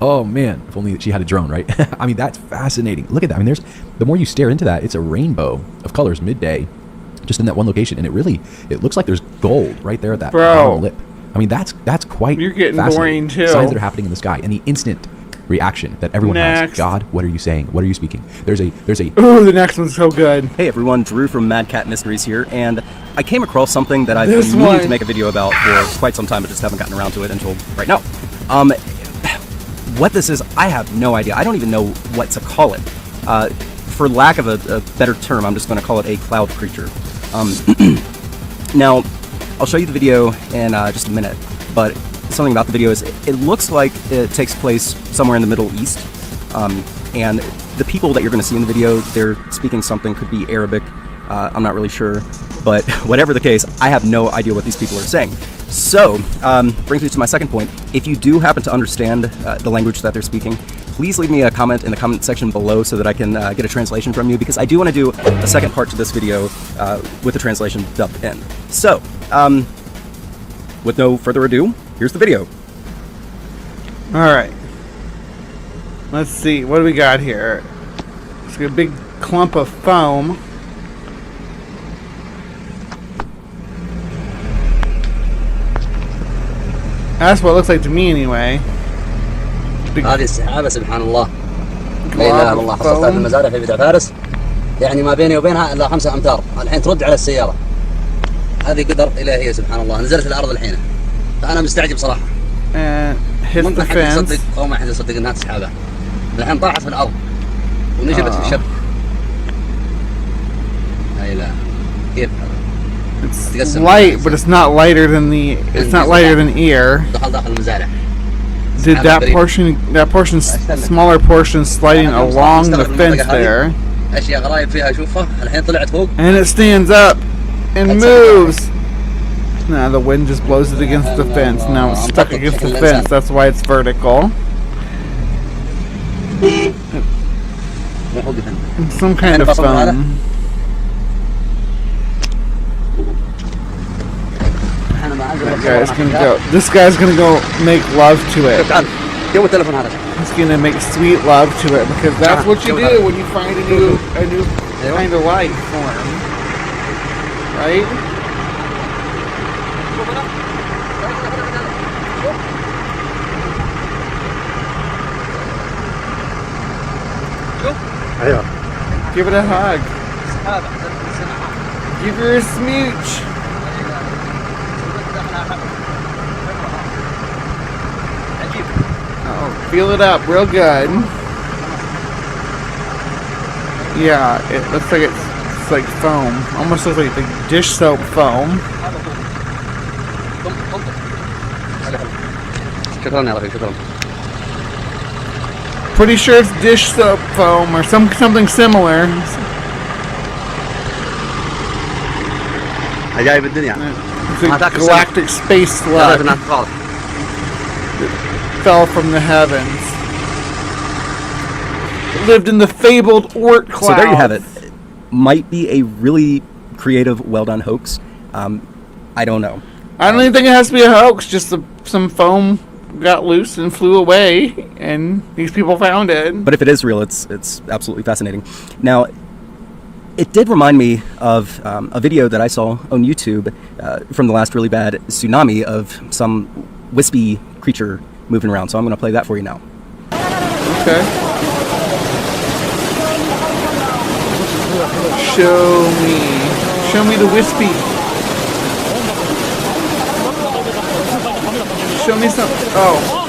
Oh man, if only she had a drone, right? I mean, that's fascinating. Look at that. I mean, the more you stare into that, it's a rainbow of colors midday, just in that one location, and it looks like there's gold right there at that bottom lip. I mean, that's quite. You're getting fascinating. boring too. Signs that are happening in the sky, and the instant reaction that everyone has. God, what are you saying? What are you speaking? There's a. Ooh, the next one's so good. Hey everyone, Drew from Mad Cat Mysteries here, and I came across something that I've been meaning to make a video about for quite some time, but just haven't gotten around to it until right now. What this is, I have no idea. I don't even know what to call it. For lack of a better term, I'm just going to call it a cloud creature. Now, I'll show you the video in just a minute, but something about the video is it looks like it takes place somewhere in the Middle East, and the people that you're going to see in the video, they're speaking something, could be Arabic, I'm not really sure, but whatever the case, I have no idea what these people are saying. So, brings me to my second point. If you do happen to understand the language that they're speaking, please leave me a comment in the comment section below so that I can get a translation from you, because I do want to do a second part to this video with the translation dubbed in. So, with no further ado, here's the video. Alright. Let's see. What do we got here? It's like a big clump of foam. That's what it looks like to me anyway. هذه السحابة سبحان الله لا إله إلا الله حصلتها في المزارع في بيت فارس يعني ما بيني وبينها إلا 5 أمتار الحين ترد على السيارة هذه قدر إلهية سبحان الله نزلت الأرض الحين فأنا مستعجب صراحة ما حد يصدق أو ما حد يصدق إنها سحابة الحين طاحت في الأرض ونشبت في الشب لا إله كيف It's light, but it's not lighter than air. دخل المزارع Did that portion smaller portion sliding along the fence there? أشياء غرايب فيها أشوفها الحين طلعت فوق. And it stands up and moves. Now the wind just blows it against the fence. Now it's stuck against the fence. That's why it's vertical. It's some kind of foam. This guy's gonna go make love to it. He's gonna make sweet love to it because that's what you do when you find a new kind of life form, right? Give it a hug. Give her a smooch. Oh, feel it up real good. Yeah, it looks like it's like foam. Almost looks like the dish soap foam. Pretty sure it's dish soap foam or something similar. It's a galactic space slug. Fell from the heavens. It lived in the fabled Oort cloud. So there you have it. Might be a really creative, well-done hoax. I don't know. I don't even think it has to be a hoax. Just some foam got loose and flew away, and these people found it. But if it is real, it's absolutely fascinating. Now, it did remind me of a video that I saw on YouTube from the last really bad tsunami of some wispy creature moving around. So I'm going to play that for you now. Okay. Show me the wispy. Show me some. Oh.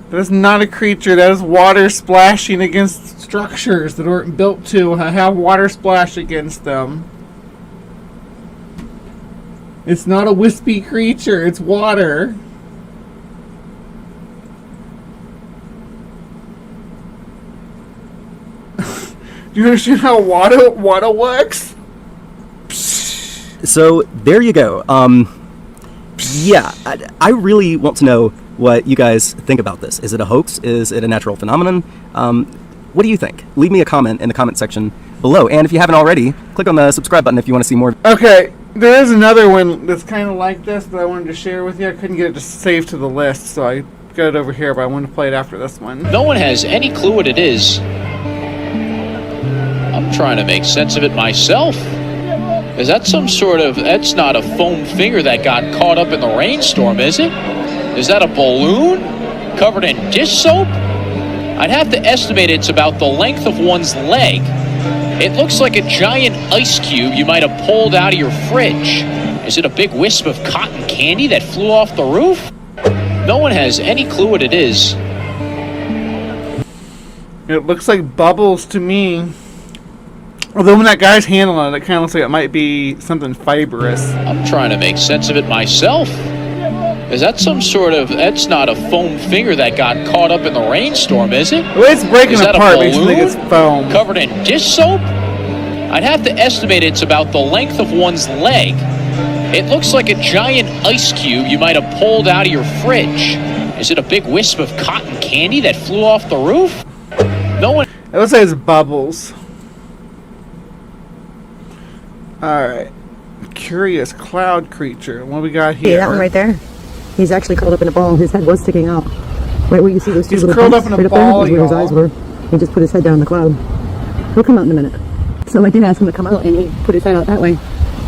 That is not a creature. That is water splashing against structures that aren't built to have water splash against them. It's not a wispy creature. It's water. Do you understand how water works? So there you go. Yeah, I really want to know what you guys think about this. Is it a hoax? Is it a natural phenomenon? What do you think? Leave me a comment in the comment section below. And if you haven't already, click on the subscribe button if you want to see more. Okay, there is another one that's kind of like this that I wanted to share with you. I couldn't get it to save to the list, so I got it over here, but I wanted to play it after this one. No one has any clue what it is. I'm trying to make sense of it myself. Is that some sort of... That's not a foam finger that got caught up in the rainstorm, is it? Is that a balloon covered in dish soap? I'd have to estimate it's about the length of one's leg. It looks like a giant ice cube you might have pulled out of your fridge. Is it a big wisp of cotton candy that flew off the roof? No one has any clue what it is. It looks like bubbles to me. Although when that guy's handling it, it kind of looks like it might be something fibrous. I'm trying to make sense of it myself. Is that some sort of... That's not a foam finger that got caught up in the rainstorm, is it? The way it's breaking apart makes me think it's foam. Covered in dish soap? I'd have to estimate it's about the length of one's leg. It looks like a giant ice cube you might have pulled out of your fridge. Is it a big wisp of cotton candy that flew off the roof? No one... It looks like it's bubbles. Alright. Curious cloud creature. What we got here? Yeah, that one right there. He's actually curled up in a ball. His head was sticking out. Right where you see those two little curled points, up in a right ball, up there, where his y'all. eyes were. He just put his head down in the cloud. He'll come out in a minute. So I did ask him to come out, and he put his head out that way.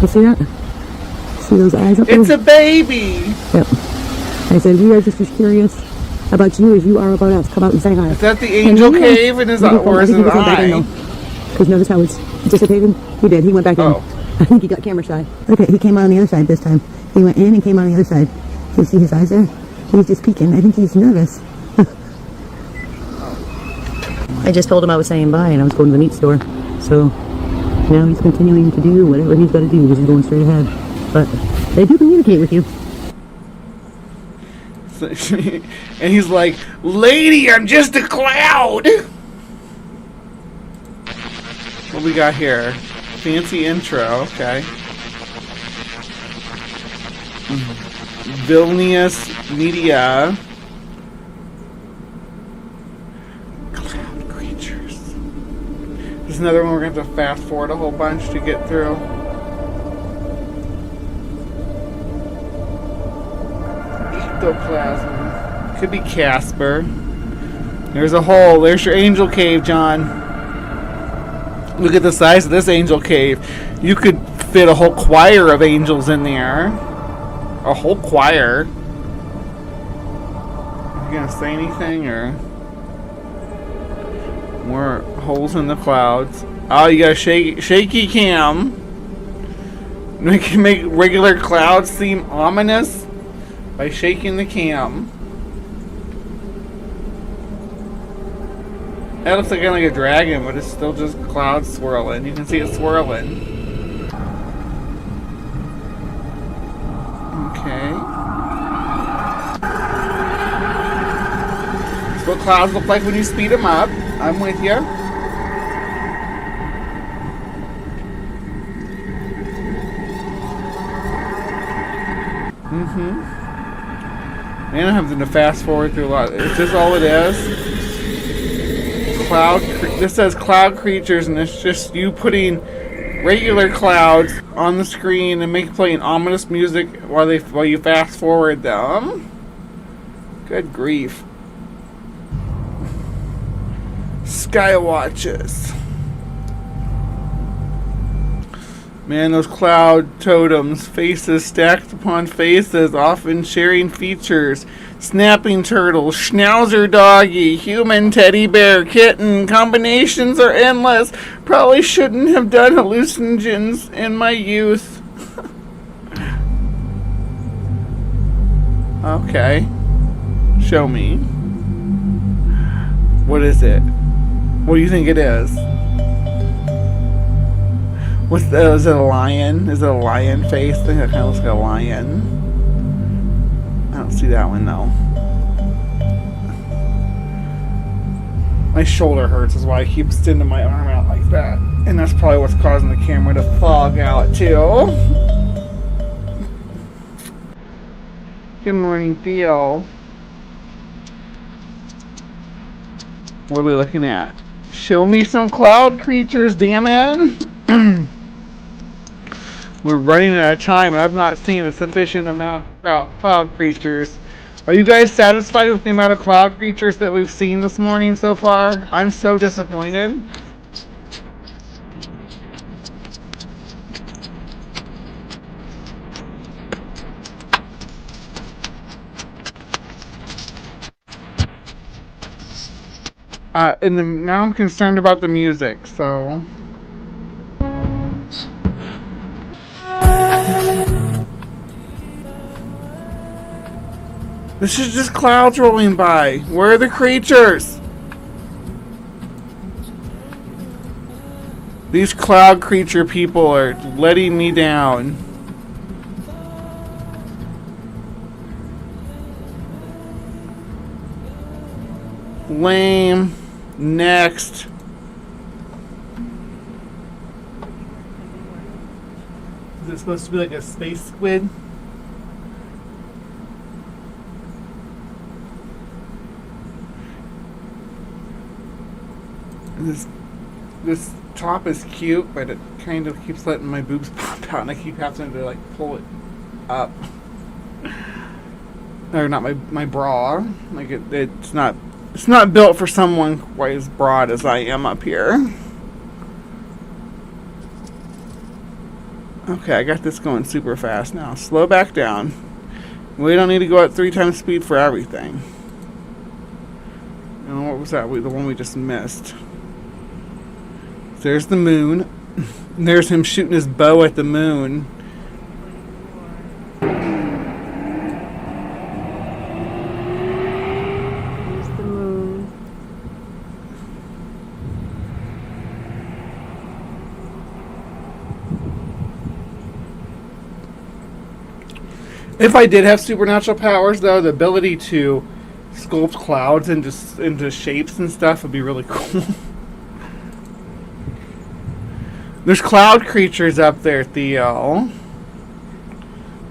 You see that? See those eyes up there? It's a baby! Yep. I said, we are just as curious about you as you are about us. Come out and say hi. Is that the angel cave in his eye? Or is it eye? Because notice how it's dissipated? He did. He went back in. I think he got camera shy. Okay, he came out on the other side this time. He went in and came out on the other side. You see his eyes there? He's just peeking. I think he's nervous. I just told him I was saying bye and I was going to the meat store. So now he's continuing to do whatever he's got to do. He's going straight ahead. But they do communicate with you. And he's like, lady, I'm just a cloud. What we got here? Fancy intro, okay. Vilnius Media. Cloud creatures. There's another one we're going to have to fast forward a whole bunch to get through. Ectoplasm. Could be Casper. There's a hole. There's your angel cave, John. Look at the size of this angel cave. You could fit a whole choir of angels in there. A whole choir. You gonna say anything or more holes in the clouds? Oh, you got a shaky cam. Make regular clouds seem ominous by shaking the cam. That looks like kind of like a dragon, but it's still just clouds swirling. You can see it swirling. Okay. That's what clouds look like when you speed them up. I'm with you. Man, I'm having to fast forward through a lot. Is this all it is? This says cloud creatures, and it's just you putting regular clouds on the screen and playing ominous music while you fast forward them. Good grief. Sky watches. Man, those cloud totems, faces stacked upon faces, often sharing features. Snapping turtle, schnauzer doggy, human teddy bear, kitten. Combinations are endless. Probably shouldn't have done hallucinogens in my youth. Okay. Show me. What is it? What do you think it is? What's that? Is it a lion? Is it a lion face? I think that kind of looks like a lion. I don't see that one though. My shoulder hurts is why I keep extending my arm out like that. And that's probably what's causing the camera to fog out too. Good morning, Theo. What are we looking at? Show me some cloud creatures, damn it. We're running out of time and I've not seen a sufficient amount of cloud creatures. Are you guys satisfied with the amount of cloud creatures that we've seen this morning so far? I'm so disappointed. Now I'm concerned about the music, so... This is just clouds rolling by. Where are the creatures? These cloud creature people are letting me down. Lame. Next. Is it supposed to be like a space squid? This top is cute, but it kind of keeps letting my boobs pop out and I keep having to like pull it up. or not my bra. Like it's not built for someone quite as broad as I am up here. Okay, I got this going super fast now. Slow back down. We don't need to go at 3 times speed for everything. And what was that? The one we just missed. There's the moon. And there's him shooting his bow at the moon. There's the moon. If I did have supernatural powers, though, the ability to sculpt clouds into shapes and stuff would be really cool. There's cloud creatures up there, Theo.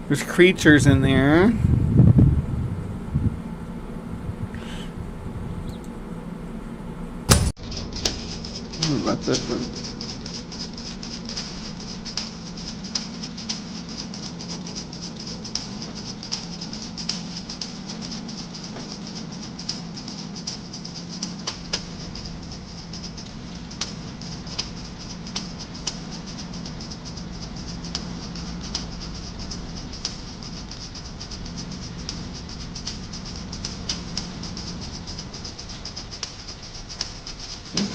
There's creatures in there. What about this one?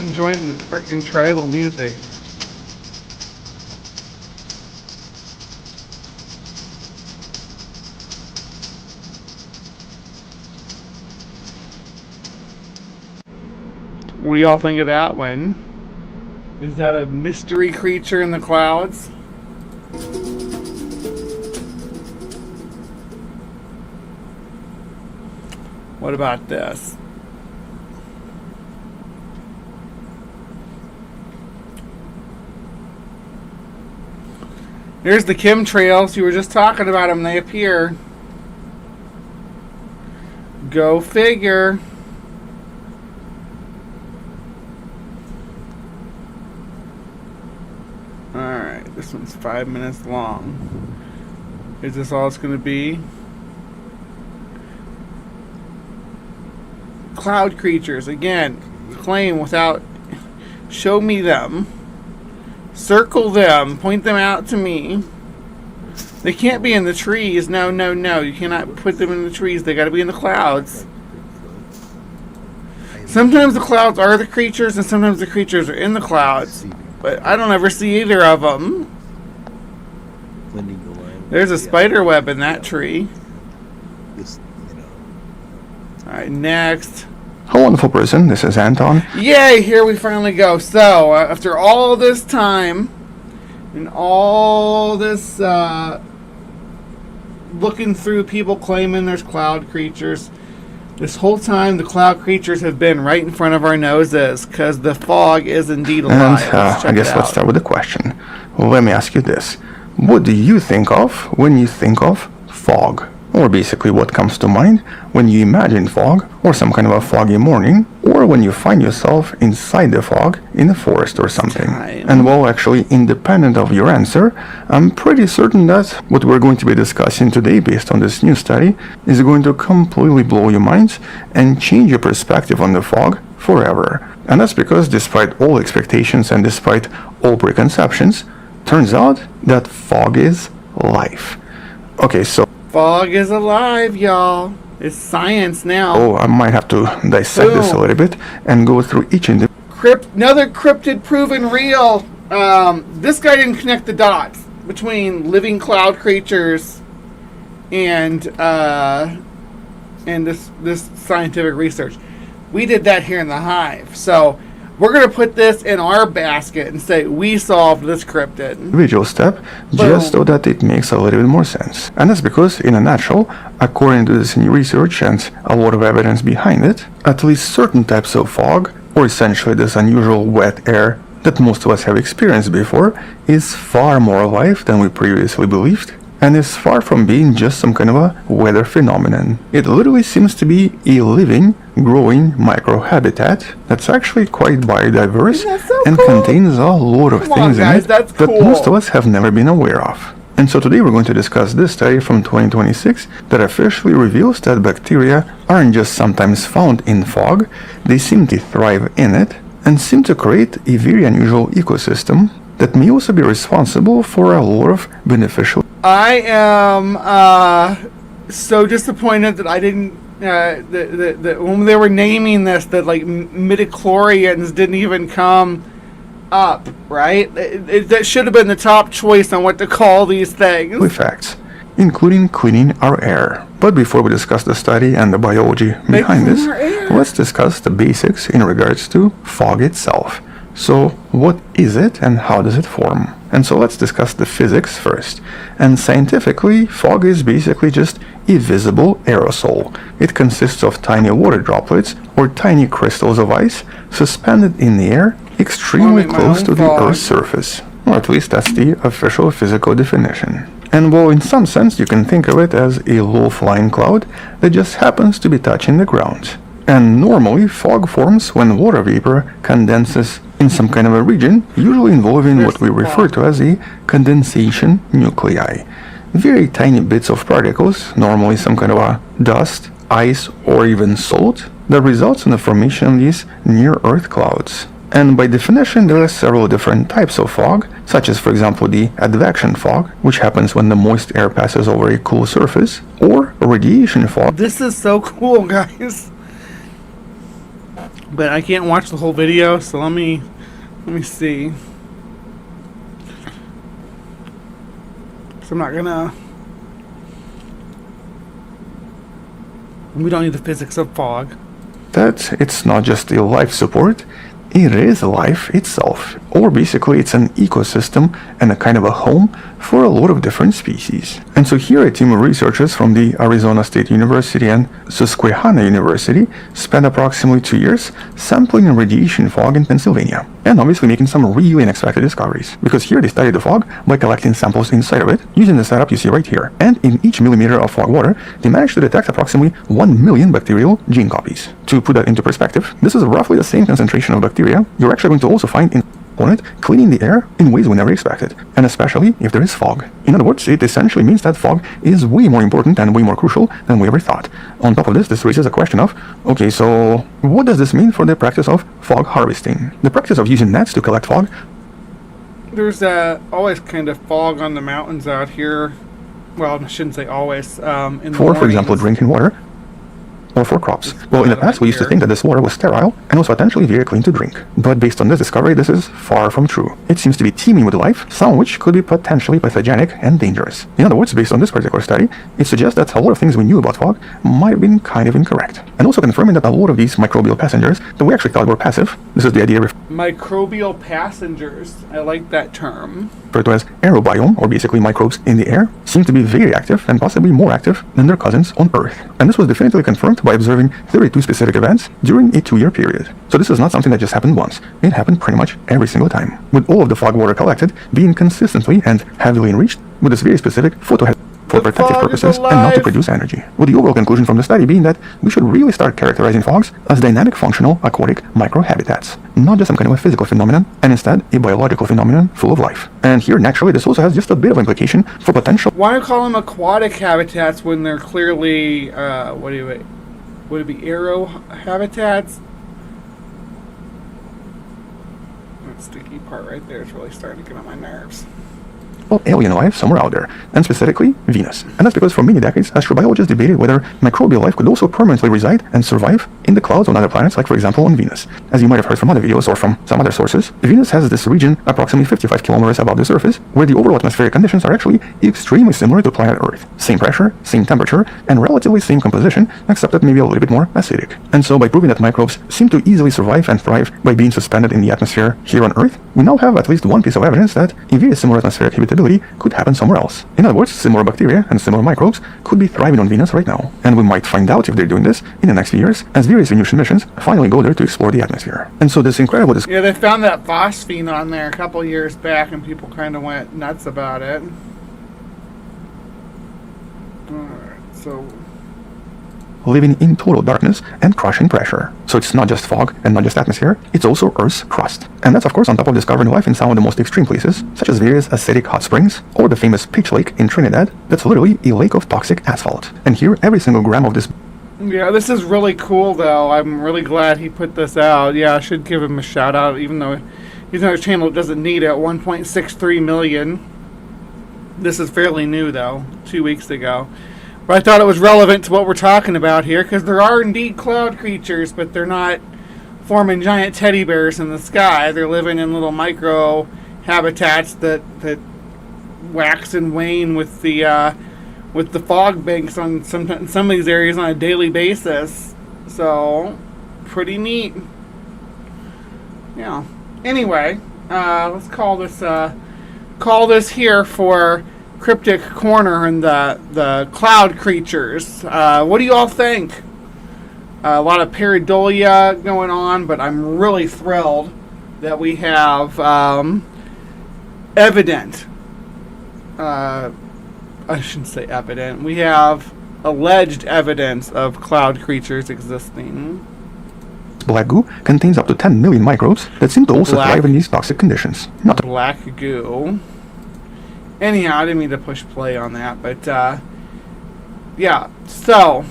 Enjoying the freaking tribal music. What do y'all think of that one? Is that a mystery creature in the clouds? What about this? Here's the chemtrails. You were just talking about them. They appear. Go figure. Alright, this one's 5 minutes long. Is this all it's going to be? Cloud creatures. Again, claim without... Show me them. Circle them. Point them out to me. They can't be in the trees. No, no, no. You cannot put them in the trees. They got to be in the clouds. Sometimes the clouds are the creatures, and sometimes the creatures are in the clouds. But I don't ever see either of them. There's a spider web in that tree. Alright, next. A wonderful person. This is Anton. Yay, here we finally go. So, after all this time, and all this looking through people claiming there's cloud creatures, this whole time the cloud creatures have been right in front of our noses, because the fog is indeed alive. And I guess let's start with a question. Well, let me ask you this. What do you think of when you think of fog? Or basically what comes to mind when you imagine fog, or some kind of a foggy morning, or when you find yourself inside the fog in a forest or something. And well, actually, independent of your answer, I'm pretty certain that what we're going to be discussing today based on this new study is going to completely blow your minds and change your perspective on the fog forever. And that's because despite all expectations and despite all preconceptions, turns out that fog is life. Okay, so fog is alive, y'all. It's science now. Oh, I might have to dissect this a little bit and go through each another cryptid proven real. This guy didn't connect the dots between living cloud creatures and this scientific research. We did that here in the Hive. So we're going to put this in our basket and say we solved this cryptid. Individual step, just so that it makes a little bit more sense. And that's because, in a nutshell, according to this new research and a lot of evidence behind it, at least certain types of fog, or essentially this unusual wet air that most of us have experienced before, is far more alive than we previously believed, and is far from being just some kind of a weather phenomenon. It literally seems to be a living, growing microhabitat that's actually quite biodiverse and contains a lot of things in it that most of us have never been aware of. And so today we're going to discuss this study from 2026 that officially reveals that bacteria aren't just sometimes found in fog, they seem to thrive in it and seem to create a very unusual ecosystem that may also be responsible for a lot of beneficial... I am so disappointed that I didn't that when they were naming this, that like midichlorians didn't even come up, right? That should have been the top choice on what to call these things. Effects, including cleaning our air. But before we discuss the study and the biology behind this, let's discuss the basics in regards to fog itself. So, what is it and how does it form? And so let's discuss the physics first. And scientifically, fog is basically just a visible aerosol. It consists of tiny water droplets or tiny crystals of ice suspended in the air extremely close to the Earth's surface. Or at least that's the official physical definition. And well, in some sense, you can think of it as a low-flying cloud that just happens to be touching the ground. And normally, fog forms when water vapor condenses in some kind of a region, usually involving what we refer to as a condensation nuclei. Very tiny bits of particles, normally some kind of a dust, ice, or even salt, that results in the formation of these near-Earth clouds. And by definition, there are several different types of fog, such as, for example, the advection fog, which happens when the moist air passes over a cool surface, or radiation fog. This is so cool, guys. But I can't watch the whole video, so let me see. So I'm not gonna... We don't need the physics of fog. That it's not just a life support, it is life itself, or basically it's an ecosystem and a kind of a home for a lot of different species. And so here a team of researchers from the Arizona State University and Susquehanna University spent approximately 2 years sampling radiation fog in Pennsylvania, and obviously making some really unexpected discoveries, because here they studied the fog by collecting samples inside of it, using the setup you see right here. And in each millimeter of fog water, they managed to detect approximately 1 million bacterial gene copies. To put that into perspective, this is roughly the same concentration of bacteria you're actually going to also find in it, cleaning the air in ways we never expected, and especially if there is fog. In other words, it essentially means that fog is way more important and way more crucial than we ever thought. On top of this raises a question of, okay, so what does this mean for the practice of fog harvesting? The practice of using nets to collect fog. There's always kind of fog on the mountains out here. Well, I shouldn't say always. In the for example, drinking water. Or for crops. Well, in the past we used to think that this water was sterile and was potentially very clean to drink. But based on this discovery, this is far from true. It seems to be teeming with life, some of which could be potentially pathogenic and dangerous. In other words, based on this particular study, it suggests that a lot of things we knew about fog might have been kind of incorrect. And also confirming that a lot of these microbial passengers that we actually thought were passive, this is the idea microbial passengers, I like that term, referred to as aerobiome, or basically microbes in the air, seem to be very active and possibly more active than their cousins on Earth. And this was definitively confirmed by observing 32 specific events during a 2-year period. So this is not something that just happened once. It happened pretty much every single time, with all of the fog water collected being consistently and heavily enriched with this very specific for protective purposes and not to produce energy. With the overall conclusion from the study being that we should really start characterizing fogs as dynamic functional aquatic microhabitats, not just some kind of a physical phenomenon, and instead a biological phenomenon full of life. And here naturally this also has just a bit of implication for potential... Why do you call them aquatic habitats when they're clearly, would it be aero habitats? That sticky part right there is really starting to get on my nerves. Alien life somewhere out there, and specifically Venus. And that's because for many decades, astrobiologists debated whether microbial life could also permanently reside and survive in the clouds on other planets, like for example on Venus. As you might have heard from other videos or from some other sources, Venus has this region approximately 55 kilometers above the surface, where the overall atmospheric conditions are actually extremely similar to planet Earth. Same pressure, same temperature, and relatively same composition, except that maybe a little bit more acidic. And so by proving that microbes seem to easily survive and thrive by being suspended in the atmosphere here on Earth, we now have at least one piece of evidence that a very similar atmospheric habitability could happen somewhere else. In other words, similar bacteria and similar microbes could be thriving on Venus right now, and we might find out if they're doing this in the next few years as various Venusian missions finally go there to explore the atmosphere. And so this incredible yeah, they found that phosphine on there a couple years back and people kind of went nuts about it. Alright, so living in total darkness and crushing pressure. So it's not just fog and not just atmosphere, it's also Earth's crust. And that's of course on top of discovering life in some of the most extreme places, such as various acidic hot springs, or the famous Pitch Lake in Trinidad, that's literally a lake of toxic asphalt. And here, every single gram of this... Yeah, this is really cool, though. I'm really glad he put this out. Yeah, I should give him a shout out, even though his channel doesn't need it. 1.63 million. This is fairly new, though. 2 weeks ago. But I thought it was relevant to what we're talking about here, because there are indeed cloud creatures, but they're not forming giant teddy bears in the sky. They're living in little micro habitats that wax and wane with the fog banks on some of these areas on a daily basis. So, pretty neat. Yeah. Anyway, let's call this here for Cryptic Corner and the cloud creatures. What do you all think? A lot of pareidolia going on, but I'm really thrilled that we have evident. I shouldn't say evident. We have alleged evidence of cloud creatures existing. Black goo contains up to 10 million microbes that seem to also thrive in these toxic conditions. Not black goo. Anyhow, I didn't mean to push play on that, but yeah. So,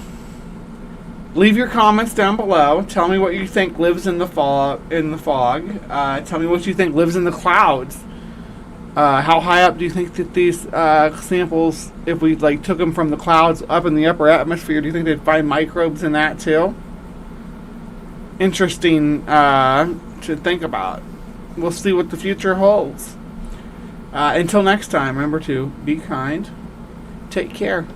leave your comments down below. Tell me what you think lives in the fog. Tell me what you think lives in the clouds. How high up do you think that these samples, if we took them from the clouds up in the upper atmosphere, do you think they'd find microbes in that too? Interesting to think about. We'll see what the future holds. Until next time, remember to be kind, take care.